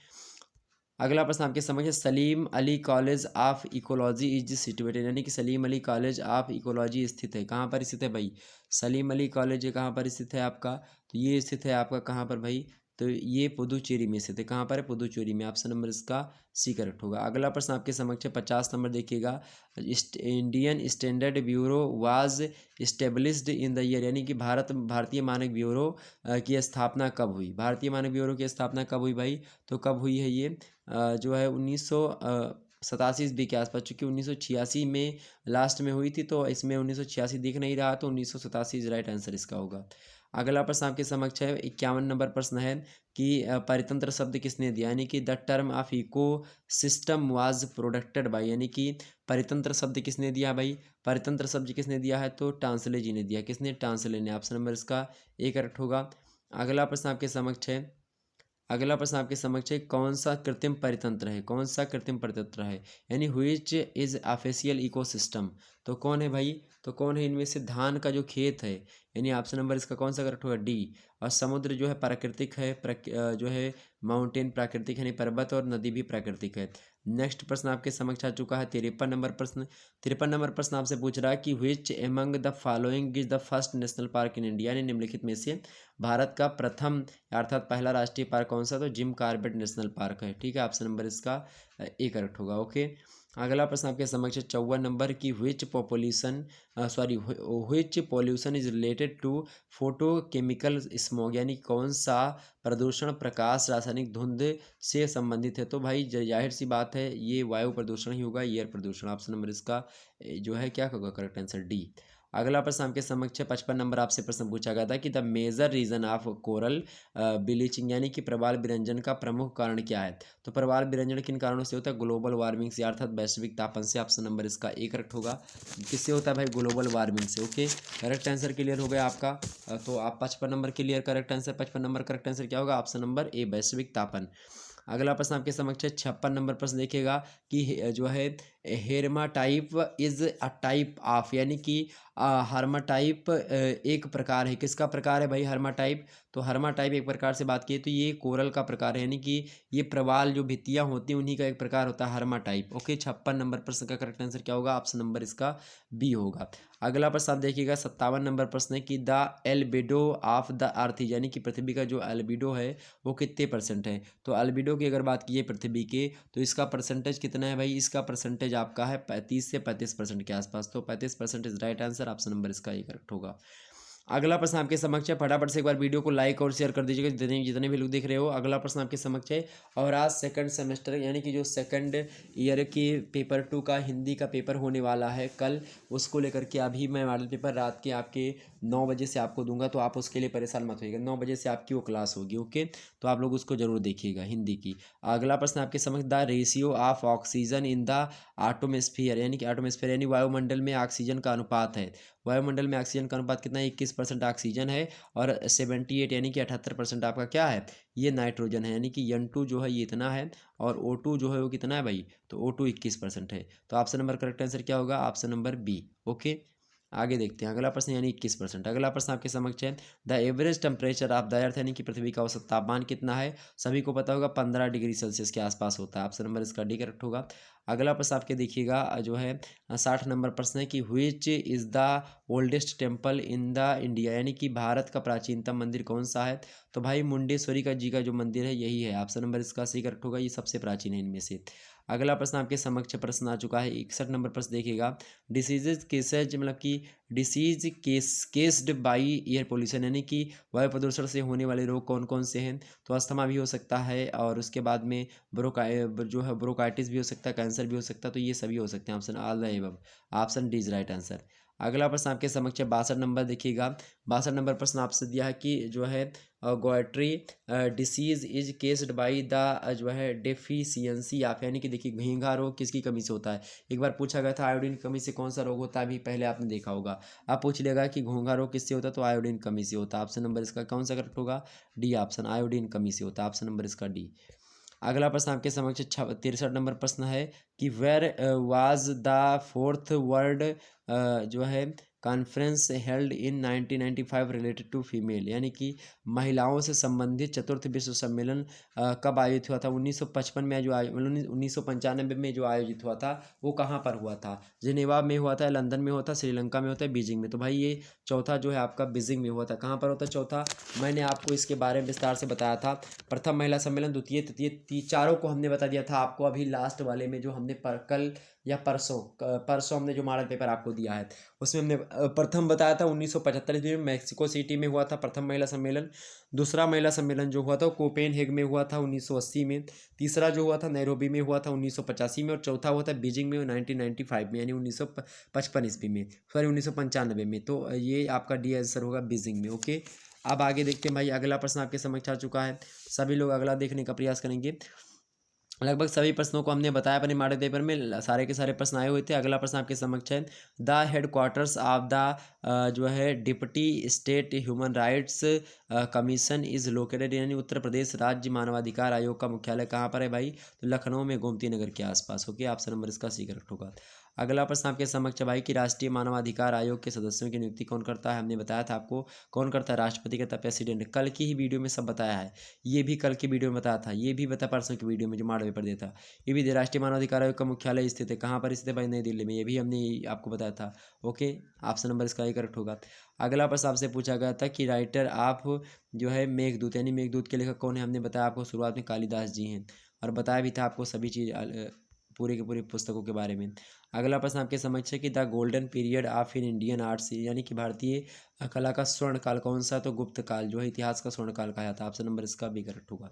अगला प्रश्न आपके समझ है, Salim Ali college of ecology is situated, यानी कि Salim Ali college of ecology स्थित है, कहाँ पर स्थित है भाई? सलीम अली कॉलेज कहाँ पर स्थित है आपका? तो ये स्थित है आपका कहाँ पर भाई? तो ये पुदुचेरी में स्थित है। कहाँ पर है? पुदुचेरी में। ऑप्शन नंबर इसका सी करेक्ट होगा। अगला प्रश्न आपके समक्ष है 50 नंबर देखिएगा, Indian standard bureau was established in the year, यानी कि भारतीय मानक ब्यूरो की स्थापना कब हुई? भारतीय मानक ब्यूरो की स्थापना कब हुई भाई? तो कब हुई है ये? जो है 1987 ईस्वी के आसपास, चूँकि 1986 में लास्ट में हुई थी, तो इसमें 1986 दिख नहीं रहा, तो 1987 इज राइट आंसर इसका होगा। अगला प्रश्न आपके समक्ष है 51 नंबर प्रश्न है कि परितंत्र शब्द किसने दिया, यानी कि the term of ecosystem was producted by, यानी कि परितंत्र शब्द किसने दिया भाई? परितंत्र शब्द किसने दिया है? तो टांसले जी ने दिया। किसने? टांसले ने। ऑप्शन नंबर इसका ए करेक्ट होगा। अगला प्रश्न आपके समक्ष है, अगला प्रश्न आपके समक्ष है, कौन सा कृत्रिम परितंत्र है? कौन सा कृत्रिम परितंत्र है, यानी व्हिच इज आर्टिफिशियल इकोसिस्टम? तो कौन है भाई? तो कौन है इनमें से? धान का जो खेत है, यानी ऑप्शन नंबर इसका कौन सा करेक्ट होगा? डी। और समुद्र जो है प्राकृतिक है, जो है माउंटेन प्राकृतिक है, यानी पर्वत, और नदी भी प्राकृतिक है। नेक्स्ट प्रश्न आपके समक्ष आ चुका है 53 नंबर प्रश्न। 53 नंबर प्रश्न आपसे पूछ रहा है कि which among the following is the first national park in India, यानी निम्नलिखित में से भारत का प्रथम अर्थात पहला राष्ट्रीय पार्क कौन सा? तो जिम कॉर्बेट नेशनल पार्क है। ठीक है, ऑप्शन नंबर इसका ए करेक्ट होगा। ओके। अगला प्रश्न आपके समक्ष 54 नंबर की which pollution is related to photochemical smog, यानी कौन सा प्रदूषण प्रकाश रासायनिक धुंध से संबंधित है? तो भाई जाहिर सी बात है ये वायु प्रदूषण ही होगा, एयर प्रदूषण। ऑप्शन नंबर इसका जो है क्या होगा करेक्ट आंसर? डी। अगला प्रश्न आपके समक्ष 55 नंबर आपसे प्रश्न पूछा गया था कि the major reason of coral bleaching, यानी कि प्रवाल विरंजन का प्रमुख कारण क्या है? तो प्रवाल विरंजन किन कारणों से होता है? ग्लोबल वार्मिंग से, अर्थात वैश्विक तापन से। ऑप्शन नंबर इसका ए करेक्ट होगा। किससे होता है भाई? ग्लोबल वार्मिंग से। ओके, करेक्ट आंसर क्लियर हो गया आपका। तो आप 55 number clear, correct answer 55 number correct answer क्या होगा? ऑप्शन नंबर ए, वैश्विक तापन। अगला प्रश्न आपके समक्ष है 56 नंबर प्रश्न देखिएगा कि जो है हेर्माटाइप इज अ टाइप ऑफ, यानी कि हर्माटाइप एक प्रकार है। किसका प्रकार है भाई? हर्माटाइप। तो हर्माटाइप एक प्रकार से बात की तो ये कोरल का प्रकार है, यानी कि ये प्रवाल जो भित्तियां होती हैं उन्हीं का एक प्रकार होता है हर्माटाइप। ओके, 56 नंबर प्रश्न का करेक्ट आंसर क्या होगा? ऑप्शन नंबर इसका बी होगा। अगला प्रश्न आप देखिएगा 57 नंबर प्रश्न है कि the albedo of the earth, यानी कि पृथ्वी का जो एल्बिडो है वो कितने परसेंट है? तो एल्बिडो की अगर बात की पृथ्वी के, तो इसका परसेंटेज कितना है भाई? इसका परसेंटेज आपका है 35 से 35% के आसपास। तो 35% is right answer. Option number इसका ये करेक्ट होगा। अगला प्रश्न आपके समक्ष है, फटाफट से एक बार वीडियो को लाइक और शेयर कर दीजिएगा जितने जितने भी लोग देख रहे हो। अगला प्रश्न आपके समक्ष है, और आज सेकंड सेमेस्टर यानी कि जो सेकंड ईयर की पेपर 2 का हिंदी का पेपर होने वाला है कल, उसको लेकर के अभी मैं मॉडल पेपर रात के आपके 9 बजे से आपको दूंगा, तो आप उसके लिए परेशान मत होइएगा। 9 बजे से आपकी वो क्लास होगी। ओके, तो आप लोग उसको जरूर देखिएगा हिंदी की। अगला प्रश्न आपके समक्ष, the ratio of oxygen in the atmosphere, यानी कि एटमॉस्फेयर यानी वायुमंडल में ऑक्सीजन का अनुपात है। वायुमंडल में ऑक्सीजन का अनुपात कितना है? 21% ऑक्सीजन है, और 78 यानी कि 78% आपका क्या है? ये नाइट्रोजन है, यानी कि N2 जो है ये इतना है, और O2 जो है वो कितना है भाई? तो O2 21% है। तो ऑप्शन नंबर करेक्ट आंसर क्या होगा? Option number B. ओके, आगे देखते हैं अगला प्रश्न, यानी 21%। अगला प्रश्न आपके समक्ष है, the average temperature of the earth, यानी कि पृथ्वी का औसत तापमान कितना है? सभी को पता होगा 15 डिग्री सेल्सियस के आसपास होता है। ऑप्शन नंबर इसका डी करेक्ट होगा। अगला प्रश्न आपके देखिएगा जो है 60 नंबर प्रश्न है कि which is the oldest temple in the India, यानी कि भारत का प्राचीनतम मंदिर कौन सा है? तो भाई मुंडेश्वरी का जी का जो मंदिर है यही है। ऑप्शन नंबर इसका सही करेक्ट होगा, ये सबसे प्राचीन है इनमें से। अगला प्रश्न आपके समक्ष प्रश्न आ चुका है 61 नंबर प्रश्न देखिएगा। डिसीजेज केसेज मतलब कि डिसीज केस्ड बाई एयर पोल्यूशन यानी कि वायु प्रदूषण से होने वाले रोग कौन कौन से हैं। तो अस्थमा भी हो सकता है और उसके बाद में जो है ब्रोंकाइटिस भी हो सकता है, कैंसर भी हो सकता है। तो ये सभी हो सकते हैं। Option all the above, option D is right answer. अगला प्रश्न आपके समक्ष 62 नंबर देखिएगा। 62 नंबर प्रश्न आपसे दिया है कि जो है goitre disease is caused by the जो है डेफिशिएंसी ऑफ, यानी कि देखिए घींघा रोग किसकी कमी से होता है। एक बार पूछा गया था आयोडीन कमी से कौन सा रोग होता है, अभी पहले आपने देखा होगा। अब पूछ लेगा कि घोंघा रोग किससे होता है, तो आयोडीन कमी से होता है। ऑप्शन नंबर इसका कौन सा करेक्ट होगा, डी ऑप्शन, आयोडीन कमी से होता है। ऑप्शन नंबर इसका डी। अगला प्रश्न आपके समक्ष 63 नंबर प्रश्न है कि where was the fourth world जो है conference held in 1995 related to female, यानी कि महिलाओं से संबंधित चतुर्थ विश्व सम्मेलन कब आयोजित हुआ था। 1955 में जो 1995 में जो आयोजित हुआ था वो कहाँ पर हुआ था। जिनेवा में हुआ था, लंदन में हुआ था, श्रीलंका में होता है, बीजिंग में। तो भाई ये चौथा जो है आपका बीजिंग में हुआ था। कहाँ पर होता है चौथा, मैंने आपको इसके बारे में विस्तार से बताया था। प्रथम महिला सम्मेलन, द्वितीय तृतीय चारों को हमने बता दिया था आपको अभी लास्ट वाले में जो हमने कल या परसों हमने जो मॉडल पेपर आपको दिया है उसमें हमने प्रथम बताया था 1975 में मैक्सिको सिटी में हुआ था प्रथम महिला सम्मेलन। दूसरा महिला सम्मेलन जो हुआ था वो कोपेनहेग में हुआ था 1980 में। तीसरा जो हुआ था नैरोबी में हुआ था 1985 में। और चौथा हुआ था बीजिंग में 1995 में, यानी 1955 ईस्वी में, सॉरी 1995 में। तो ये आपका डी आंसर होगा बीजिंग में। ओके, अब आगे देखते हैं भाई। अगला प्रश्न आपके समक्ष आ चुका है। सभी लोग अगला देखने का प्रयास करेंगे। लगभग सभी प्रश्नों को हमने बताया अपने मॉडल पेपर में, सारे के सारे प्रश्न आए हुए थे। अगला प्रश्न आपके समक्ष है। द हेडक्वार्टर्स ऑफ द जो है deputy state human rights commission is located, यानी उत्तर प्रदेश राज्य मानवाधिकार आयोग का मुख्यालय कहाँ पर है भाई, तो लखनऊ में गोमती नगर के आसपास। ओके, ऑप्शन नंबर इसका सी करेक्ट होगा। अगला प्रश्न आपके समक्ष भाई कि राष्ट्रीय मानवाधिकार आयोग के सदस्यों की नियुक्ति कौन करता है। हमने बताया था आपको कौन करता है, राष्ट्रपति करता है, प्रेसिडेंट। कल की ही वीडियो में सब बताया है, ये भी कल की वीडियो में बताया था, ये भी बता परसों की वीडियो में जो मॉडल पेपर दिया था। ये भी राष्ट्रीय मानवाधिकार आयोग का मुख्यालय स्थित है, कहाँ पर स्थित है भाई, नई दिल्ली में। ये भी हमने आपको बताया था। ओके, ऑप्शन नंबर इसका ही करेक्ट होगा। अगला प्रश्न आपसे पूछा गया था कि राइटर आप जो है मेघदूत, यानी मेघदूत के लेखक कौन है। हमने बताया आपको शुरुआत में कालिदास जी हैं, और बताया भी था आपको सभी चीज़ पूरी की पूरी पुस्तकों के बारे में। अगला प्रश्न आपके समझ है कि the golden period of in Indian arts, यानी कि भारतीय कला का स्वर्ण काल कौन सा, तो गुप्त काल जो है इतिहास का स्वर्ण काल कहा जाता है। ऑप्शन नंबर इसका भी करेक्ट होगा।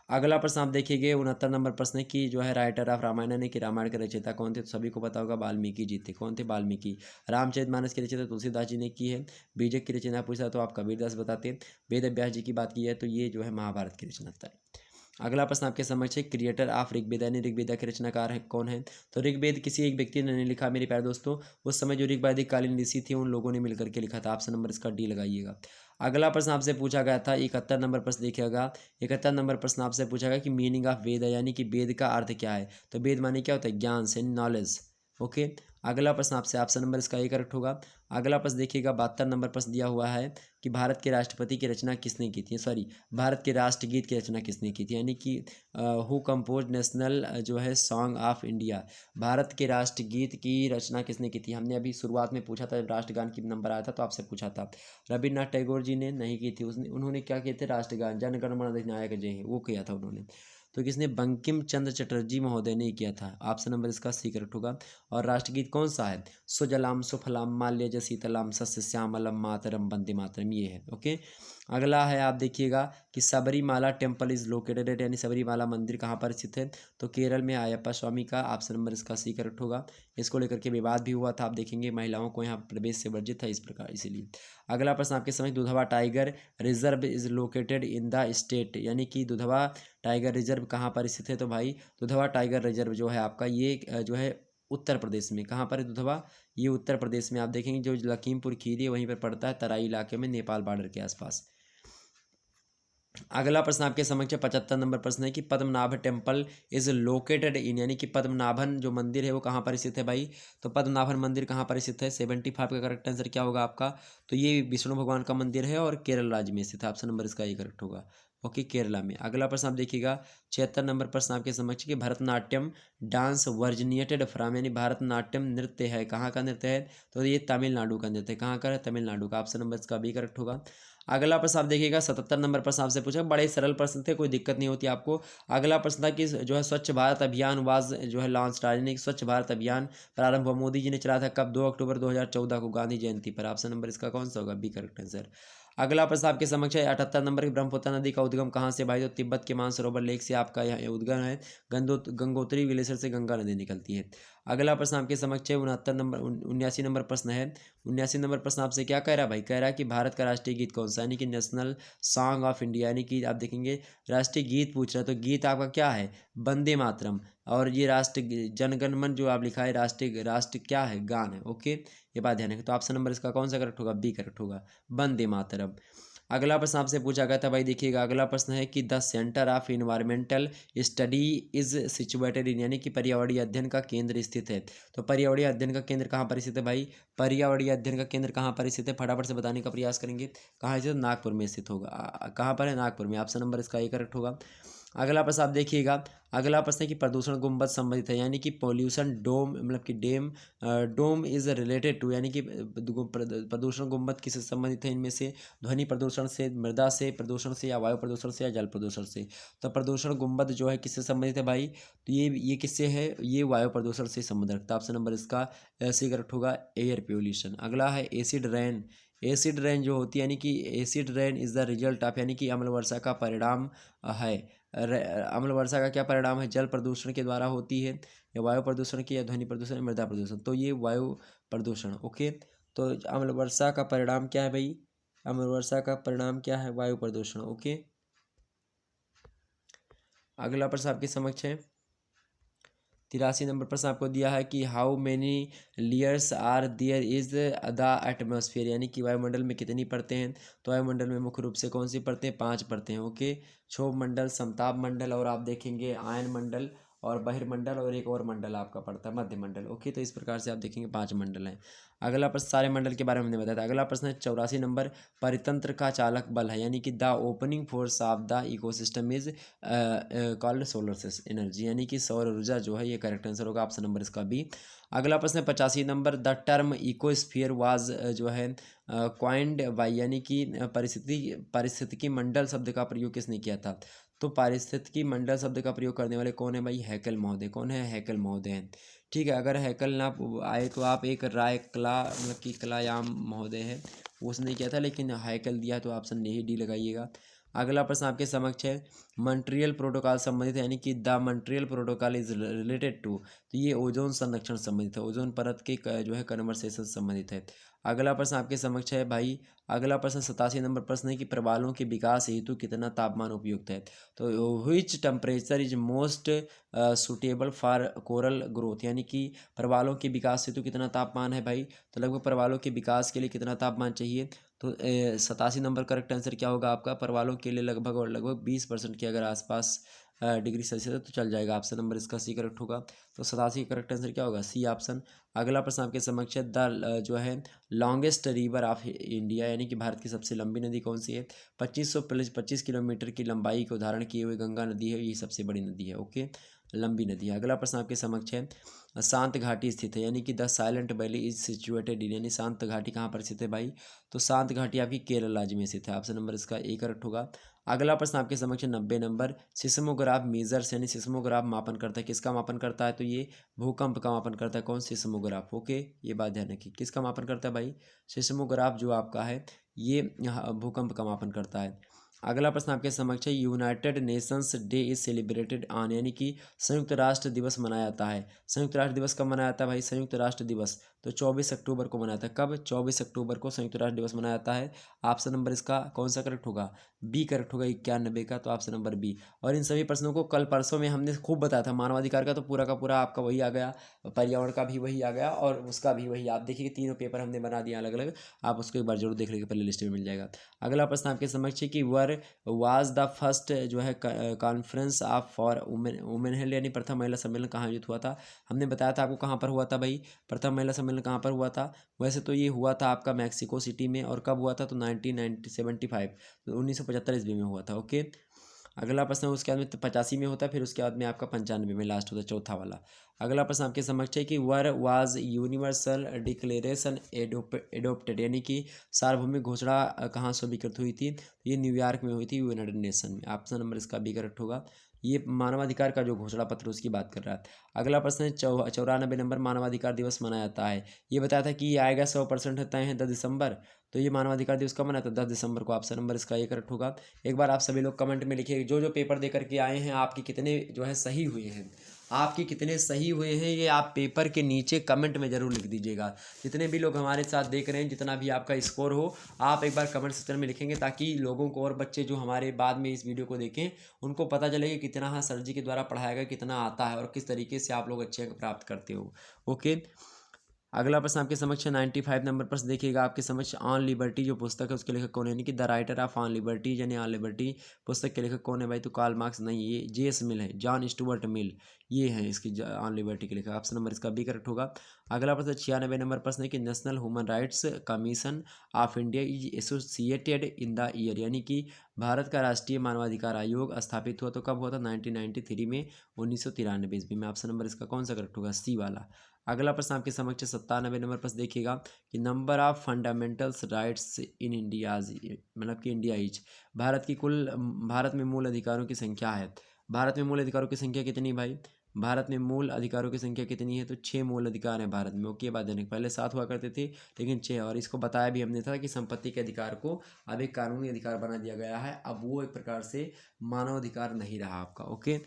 अगला प्रश्न आप देखिए 69 नंबर प्रश्न है कि जो है राइटर ऑफ रामायण यानी कि रामायण के रचयिता कौन थे, तो सभी को पता होगा वाल्मीकि जी थे। कौन थे, वाल्मीकि। रामचरितमानस की रचयिता तुलसीदास जी ने की है। बीजक की रचना पूछा तो आप कबीरदास बताते हैं। वेद व्यास जी की बात की है तो ये जो है महाभारत की रचना है। अगला प्रश्न आपके समक्ष है क्रिएटर ऑफ ऋग्वेद, यानी ऋग्वेदा के रचनाकार है कौन है, तो ऋग्वेद किसी एक व्यक्ति ने नहीं लिखा मेरे प्यारे दोस्तों। उस समय जो ऋग्वैदिक कालीन ऋषि थे उन लोगों ने मिलकर के लिखा था। ऑप्शन नंबर इसका डी लगाइएगा। अगला प्रश्न आपसे पूछा गया था 71 नंबर प्रश्न देखिएगा। 71 नंबर प्रश्न आपसे पूछा गया कि मीनिंग ऑफ वेद है, यानी कि वेद का अर्थ क्या है। तो वेद माने क्या होता है, ज्ञान से, नॉलेज। ओके, अगला प्रश्न आपसे ऑप्शन नंबर इसका ही करेक्ट होगा। अगला प्रश्न देखिएगा 72 नंबर प्रश्न दिया हुआ है कि भारत के राष्ट्रपति की रचना किसने की थी, सॉरी भारत के राष्ट्रगीत की रचना किसने की थी, यानी कि हु कंपोज नेशनल जो है सॉन्ग ऑफ इंडिया, भारत के राष्ट्रगीत की रचना किसने की थी। हमने अभी शुरुआत में पूछा था, राष्ट्रगान की नंबर आया था तो आपसे पूछा था। रविन्द्रनाथ टैगोर जी ने नहीं की थी, उन्होंने क्या किए थे, राष्ट्रगान जन गण मन अधिनायक जय हे वो किया था उन्होंने। तो किसने, बंकिम चंद्र चटर्जी महोदय ने किया था। ऑप्शन नंबर इसका सी करेक्ट होगा। और राष्ट्रगीत कौन सा है, सुजलाम सुफलाम माल्यज शीतलाम सस्य श्यामलम मातरम वंदे मातरम, ये है। ओके, अगला है आप देखिएगा कि सबरीमाला टेम्पल इज लोकेटेड, यानी सबरीमाला मंदिर कहाँ पर स्थित है, तो केरल में अयप्पा स्वामी का। ऑप्शन नंबर इसका सी करेक्ट होगा। इसको लेकर के विवाद भी हुआ था, आप देखेंगे महिलाओं को यहाँ प्रवेश से वर्जित था इस प्रकार, इसीलिए। अगला प्रश्न आपके समझ, Dudhwa tiger reserve is located in the state, यानी कि दुधवा टाइगर रिजर्व कहाँ पर स्थित है, तो भाई दुधवा टाइगर रिजर्व जो है आपका ये जो है उत्तर प्रदेश में। कहाँ पर है दुधवा, ये उत्तर प्रदेश में। आप देखेंगे जो लखीमपुर खीरी है वहीं पर पड़ता है, तराई इलाके में, नेपाल बॉर्डर के आसपास। अगला प्रश्न आपके समक्ष 75 नंबर प्रश्न है कि Padmanabha temple is located in, यानी कि पद्मनाभन जो मंदिर है वो कहाँ पर स्थित है भाई, तो पद्मनाभन मंदिर कहाँ पर स्थित है। 75 का करेक्ट आंसर क्या होगा आपका, तो ये विष्णु भगवान का मंदिर है और केरल राज्य में स्थित है। ऑप्शन नंबर इसका ये करेक्ट होगा। ओके, केरला में। अगला प्रश्न आप देखिएगा 76 नंबर प्रश्न आपके समक्ष कि भरतनाट्यम डांस वर्जिनिएटेड फ्रॉम, यानी भरतनाट्यम नृत्य है, कहाँ का नृत्य है? तो ये तमिलनाडु का नृत्य है। कहाँ का है? तमिलनाडु का। ऑप्शन नंबर इसका बी करेक्ट होगा। अगला प्रश्न आप देखिएगा 77 नंबर प्रश्न आपसे पूछा, बड़े ही सरल प्रश्न थे, कोई दिक्कत नहीं होती आपको। अगला प्रश्न था कि जो है स्वच्छ भारत अभियान वाज जो है लॉन्च, यानी कि स्वच्छ भारत अभियान प्रारंभ हुआ मोदी जी ने चलाया था कब? 2 अक्टूबर 2014 को, गांधी जयंती पर। ऑप्शन नंबर इसका कौन सा होगा? B correct answer. अगला प्रश्न आपके समक्ष है 78 नंबर की, ब्रह्मपुत्र नदी का उद्गम कहाँ से भाई? तो तिब्बत के मानसरोवर लेक से आपका यह उद्गम है। गंगोत्री ग्लेशियर से गंगा नदी निकलती है। अगला प्रश्न आपके समक्ष है 79 नंबर प्रश्न है। 79 नंबर प्रश्न आपसे क्या कह रहा है भाई? कह रहा है कि भारत का राष्ट्रीय गीत कौन सा, यानी कि नेशनल सॉन्ग ऑफ इंडिया, यानी कि आप देखेंगे राष्ट्रीय गीत पूछ रहा है, तो गीत आपका क्या है? वंदे मातरम। और ये राष्ट्र जनगण मन जो आप लिखा है राष्ट्र क्या है? गान है। ओके, ये बात ध्यान रखें। तो ऑप्शन नंबर इसका कौन सा करेक्ट होगा? बी करेक्ट होगा, वंदे मातरम। अगला प्रश्न आपसे पूछा गया था भाई, देखिएगा अगला प्रश्न है कि the centre of environmental study is situated in, यानी कि पर्यावरणीय अध्ययन का केंद्र स्थित है। तो पर्यावरणीय अध्ययन का केंद्र कहाँ पर स्थित है भाई? पर्यावरणीय अध्ययन का केंद्र कहाँ पर स्थित है? फटाफट से बताने का प्रयास करेंगे। कहाँ स्थित? नागपुर में स्थित होगा। कहाँ पर है? नागपुर में। ऑप्शन नंबर इसका ए करेक्ट होगा। अगला प्रश्न आप देखिएगा, अगला प्रश्न है कि प्रदूषण गुंबद संबंधित है, यानी कि पॉल्यूशन डोम, मतलब कि डोम इज रिलेटेड टू, यानी कि प्रदूषण गुंबद किससे संबंधित है? इनमें से ध्वनि प्रदूषण से, मृदा से प्रदूषण से, या वायु प्रदूषण से, या जल प्रदूषण से। तो प्रदूषण गुंबद जो है किससे संबंधित है भाई? तो ये किससे है? ये वायु प्रदूषण से संबंध रखता है। ऑप्शन नंबर इसका सी करेक्ट होगा, एयर पोल्यूशन। अगला है एसिड रेन। एसिड रेन जो होती है, यानी कि acid rain is the result of, यानी कि अम्ल वर्षा का परिणाम है। अम्ल वर्षा का क्या परिणाम है? जल प्रदूषण के द्वारा होती है, या वायु प्रदूषण की, या ध्वनि प्रदूषण, या मृदा प्रदूषण। तो ये वायु प्रदूषण। ओके, तो अम्ल वर्षा का परिणाम क्या है भाई? अम्ल वर्षा का परिणाम क्या है? वायु प्रदूषण। ओके, अगला प्रश्न आपके समक्ष है 83 नंबर प्रश्न आपको दिया है कि how many layers are there is the atmosphere, यानी कि वायुमंडल में कितनी परतें हैं? तो वायुमंडल में मुख्य रूप से कौन सी परतें? 5 परतें हैं। ओके, क्षोभ मंडल, समताप मंडल, और आप देखेंगे आयन मंडल, और बहिर्मंडल, और एक और मंडल आपका पड़ता है मध्य मंडल। ओके, तो इस प्रकार से आप देखेंगे 5 मंडल हैं। अगला प्रश्न सारे मंडल के बारे में हमने बताया था। अगला प्रश्न है 84 नंबर, परितंत्र का चालक बल है, यानी कि the opening force of the ecosystem is called solar energy, यानी कि सौर ऊर्जा जो है, ये करेक्ट आंसर होगा। ऑप्शन नंबर इसका बी। अगला प्रश्न है 85 number, the term ecosphere was जो है क्वाइंड बाय, यानी कि पारिस्थितिकी मंडल शब्द का प्रयोग किसने किया था? तो पारिस्थितिकी मंडल शब्द का प्रयोग करने वाले कौन है भाई? हैकल महोदय। कौन है? हैकल महोदय हैं। ठीक है, अगर हैकल ना आए तो आप एक राय कला, मतलब कि कलायाम महोदय है, उसने किया था, लेकिन हैकल दिया, तो ऑप्शन यही डी लगाइएगा। अगला प्रश्न आपके समक्ष है मॉन्ट्रियल प्रोटोकॉल संबंधित है, यानी कि the Montreal protocol is related to, तो ये ओजोन संरक्षण संबंधित है, ओजोन परत के जो है कन्वर्सेशन संबंधित है। अगला प्रश्न आपके समक्ष है भाई, अगला प्रश्न 87 नंबर प्रश्न है कि प्रवालों के विकास हेतु कितना तापमान उपयुक्त है? तो which temperature is most suitable for coral growth, यानी कि प्रवालों के विकास हेतु कितना तापमान है भाई? तो लगभग प्रवालों के विकास के लिए कितना तापमान चाहिए? तो 87 नंबर करेक्ट आंसर क्या होगा आपका? परवालों के लिए लगभग और लगभग 20% के अगर आसपास डिग्री सेल्सियस है तो चल जाएगा। ऑप्शन नंबर इसका सी करेक्ट होगा। तो 87 करेक्ट आंसर क्या होगा? C option. अगला प्रश्न आपके समक्ष है जो है लॉन्गेस्ट रिवर ऑफ इंडिया, यानी कि भारत की सबसे लंबी नदी कौन सी है? 2525 किलोमीटर की लंबाई को धारण किए हुए गंगा नदी है, ये सबसे बड़ी नदी है। ओके, लंबी नदी है। अगला प्रश्न आपके समक्ष है शांत घाटी स्थित है, यानी कि the silent valley is situated in, यानी शांत घाटी कहाँ पर स्थित है भाई? तो शांत घाटी आपकी केरल राज्य में स्थित है। ऑप्शन नंबर इसका ए करेक्ट होगा। अगला प्रश्न आपके समक्ष 90 नंबर, सिस्मोग्राफ मेजर्स, यानी सिस्मोग्राफ मापन करता है, किसका मापन करता है? तो ये भूकंप का मापन करता है। कौन? सिस्मोग्राफ। ओके, ये बात ध्यान रखिए, किसका मापन करता है भाई? सिस्मोग्राफ जो आपका है ये भूकंप का मापन करता है। अगला प्रश्न आपके समक्ष है United Nations day is celebrated on, यानी कि संयुक्त राष्ट्र दिवस मनाया जाता है। संयुक्त राष्ट्र दिवस कब मनाया जाता है भाई? संयुक्त राष्ट्र दिवस तो 24 अक्टूबर को मनाया जाता है। कब? 24 अक्टूबर को संयुक्त राष्ट्र दिवस मनाया जाता है। ऑप्शन नंबर इसका कौन सा करेक्ट होगा? बी करेक्ट होगा, 91 का। तो ऑप्शन नंबर बी। और इन सभी प्रश्नों को कल परसों में हमने खूब बताया था। मानवाधिकार का तो पूरा का पूरा आपका वही आ गया, पर्यावरण का भी वही आ गया, और उसका भी वही। आप देखिए तीनों पेपर हमने बना दिया अलग अलग, आप उसको एक बार जरूर देख लीजिए, पहले लिस्ट में मिल जाएगा। अगला प्रश्न आपके समक्ष है कि वर वाज द फर्स्ट जो है conference of for women health, यानी प्रथम महिला सम्मेलन कहाँ आयोजित हुआ था? हमने बताया था आपको कहाँ पर हुआ था भाई? प्रथम महिला सम्मेलन कहाँ पर हुआ था? वैसे तो ये हुआ था आपका मैक्सिको सिटी में। और कब हुआ था? तो 1975, तो 1975 ईस्वी में हुआ था। ओके, अगला प्रश्न उसके बाद में 85 में होता है, फिर उसके बाद में आपका 95 में लास्ट होता है, चौथा वाला। अगला प्रश्न आपके समक्ष है कि वर वाज यूनिवर्सल डिक्लेरेशन एडोप्टेड, यानी कि सार्वभौमिक घोषणा कहाँ स्वीकृत हुई थी? तो ये न्यूयॉर्क में हुई थी, यूनाइटेड नेशन में। ऑप्शन नंबर इसका बी करेक्ट होगा। ये मानवाधिकार का जो घोषणा पत्र उसकी बात कर रहा है। अगला प्रश्न है 94 नंबर मानवाधिकार दिवस मनाया जाता है। ये बताया था कि ये आएगा 100% तय है 10 दिसंबर। तो ये मानवाधिकार दिवस कब मनाया था? 10 दिसंबर को। ऑप्शन नंबर इसका ये करेक्ट होगा। एक बार आप सभी लोग कमेंट में लिखिए जो जो पेपर दे करके आए हैं आपके कितने जो है सही हुए हैं, आपके कितने सही हुए हैं, ये आप पेपर के नीचे कमेंट में ज़रूर लिख दीजिएगा। जितने भी लोग हमारे साथ देख रहे हैं, जितना भी आपका स्कोर हो, आप एक बार कमेंट सेक्शन में लिखेंगे ताकि लोगों को और बच्चे जो हमारे बाद में इस वीडियो को देखें उनको पता चले कि कितना हाँ सर जी के द्वारा पढ़ाया गया कितना आता है और किस तरीके से आप लोग अच्छे अंक प्राप्त करते हो। ओके, अगला प्रश्न आपके समक्ष है 95 नंबर प्रश्न देखिएगा आपके समक्ष। ऑन लिबर्टी जो पुस्तक है उसके लेखक कौन है? यानी कि the writer of on liberty, यानी ऑन लिबर्टी पुस्तक के लेखक कौन है भाई? तो कार्ल मार्क्स नहीं, ये जे.एस. मिल है, जॉन स्टुअर्ट मिल, ये है इसकी ऑन लिबर्टी के लेखक। ऑप्शन नंबर इसका बी करेक्ट होगा। अगला प्रश्न 96 नंबर प्रश्न है कि national human rights commission of India is associated in the year, यानी कि भारत का राष्ट्रीय मानवाधिकार आयोग स्थापित हुआ तो कब हुआ था? 1993 में, 1993 ईस्वी में। ऑप्शन नंबर इसका कौन सा करेक्ट होगा? सी वाला। अगला प्रश्न आपके समक्ष 97 नंबर प्रश्न देखिएगा कि number of fundamentals rights in India, मतलब कि इंडिया इज, भारत में मूल अधिकारों की संख्या है। भारत में मूल अधिकारों की संख्या कितनी भाई? भारत में मूल अधिकारों की संख्या कितनी है? तो 6 मूल अधिकार हैं भारत में। ओके, बात देने पहले 7 हुआ करते थे लेकिन 6, और इसको बताया भी हमने था कि संपत्ति के अधिकार को अब एक कानूनी अधिकार बना दिया गया है। अब वो एक प्रकार से मानवाधिकार नहीं रहा आपका। ओके,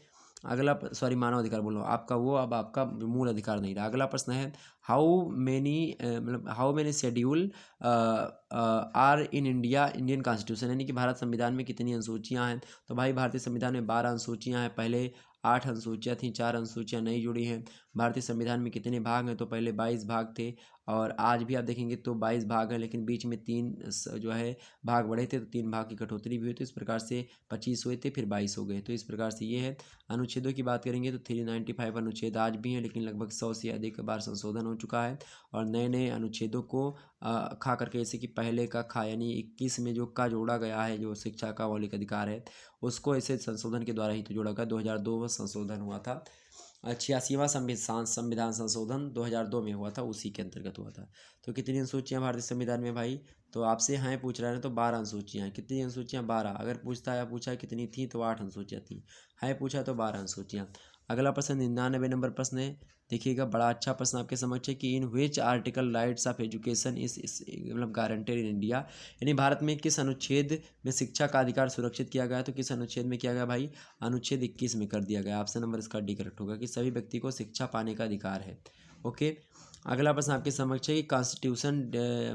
अगला सॉरी मानव अधिकार बोल रहा हूँ आपका, वो अब आपका मूल अधिकार नहीं रहा। अगला प्रश्न है हाउ मेनी मतलब how many schedule are in India Indian constitution, यानी कि भारत संविधान में कितनी अनुसूचियाँ हैं? तो भाई भारतीय संविधान में 12 अनुसूचियाँ हैं। पहले 8 अनुसूचियाँ थी, 4 अनुसूचियाँ नई जुड़ी हैं। भारतीय संविधान में कितने भाग हैं? तो पहले 22 भाग थे और आज भी आप देखेंगे तो 22 भाग हैं, लेकिन बीच में 3 जो है भाग बढ़े थे तो 3 भाग की कटौती भी हुई, तो इस प्रकार से 25 हुए थे फिर 22 हो गए। तो इस प्रकार से ये है। अनुच्छेदों की बात करेंगे तो 395 अनुच्छेद आज भी हैं, लेकिन लगभग 100 से अधिक बार संशोधन हो चुका है और नए नए अनुच्छेदों को खा करके, जैसे कि पहले का खा यानी 21 में जो का जोड़ा गया है, जो शिक्षा का मौलिक अधिकार है उसको ऐसे संशोधन के द्वारा ही तो जोड़ा गया। 2002 में संशोधन हुआ था। 86वां संविधान संशोधन 2002 में हुआ था, उसी के अंतर्गत हुआ था। तो कितनी अनुसूचियाँ भारतीय संविधान में भाई? तो आपसे हैं पूछ रहे हैं तो 12 अनुसूचियाँ हैं। कितनी अनुसूचियाँ? 12। अगर पूछता है पूछा कितनी थी तो 8 अनुसूचियाँ थी। है पूछा तो 12 अनुसूचियाँ। अगला प्रश्न 99 नंबर प्रश्न है, देखिएगा बड़ा अच्छा प्रश्न आपके समक्ष है कि in which article rights of education is मतलब गारंटेड इन इंडिया, यानी भारत में किस अनुच्छेद में शिक्षा का अधिकार सुरक्षित किया गया? तो किस अनुच्छेद में किया गया भाई? अनुच्छेद 21 में कर दिया गया। ऑप्शन नंबर इसका डी करेक्ट होगा कि सभी व्यक्ति को शिक्षा पाने का अधिकार है। ओके, अगला प्रश्न आपके समक्ष है कि कॉन्स्टिट्यूशन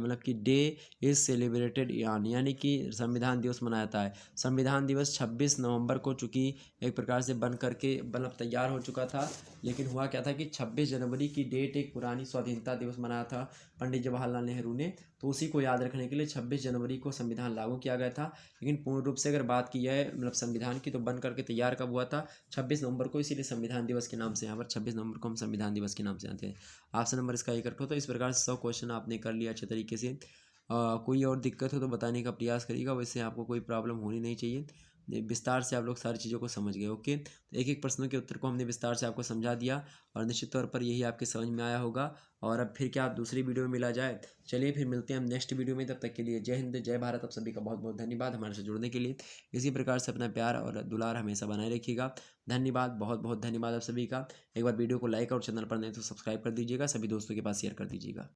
मतलब कि डे इज सेलिब्रेटेड यानी कि संविधान दिवस मनाया जाता है। संविधान दिवस 26 नवंबर को चूँकि एक प्रकार से बन करके मतलब तैयार हो चुका था, लेकिन हुआ क्या था कि 26 जनवरी की डेट एक पुरानी स्वाधीनता दिवस मनाया था पंडित जवाहरलाल नेहरू ने, तो उसी को याद रखने के लिए 26 जनवरी को संविधान लागू किया गया था। लेकिन पूर्ण रूप से अगर बात की जाए मतलब संविधान की, तो बन करके तैयार कब हुआ था? 26 नवंबर को, इसीलिए संविधान दिवस के नाम से यहाँ पर 26 नवंबर को हम संविधान दिवस के नाम से आते हैं। ऑप्शन नंबर इसका करेक्ट हो। तो इस प्रकार से 100 क्वेश्चन आपने कर लिया अच्छे तरीके से। कोई और दिक्कत हो तो बताने का प्रयास करिएगा, वैसे आपको कोई प्रॉब्लम होनी नहीं चाहिए। विस्तार से आप लोग सारी चीज़ों को समझ गए। ओके, तो एक एक प्रश्नों के उत्तर को हमने विस्तार से आपको समझा दिया और निश्चित तौर पर यही आपके समझ में आया होगा। और अब फिर क्या आप दूसरी वीडियो में मिला जाए? चलिए फिर मिलते हैं हम नेक्स्ट वीडियो में। तब तक के लिए जय हिंद, जय भारत। आप सभी का बहुत बहुत धन्यवाद हमारे से जुड़ने के लिए। इसी प्रकार से अपना प्यार और दुलार हमेशा बनाए रखिएगा। धन्यवाद, बहुत बहुत धन्यवाद आप सभी का। एक बार वीडियो को लाइक और चैनल पर नहीं तो सब्सक्राइब कर दीजिएगा, सभी दोस्तों के पास शेयर कर दीजिएगा।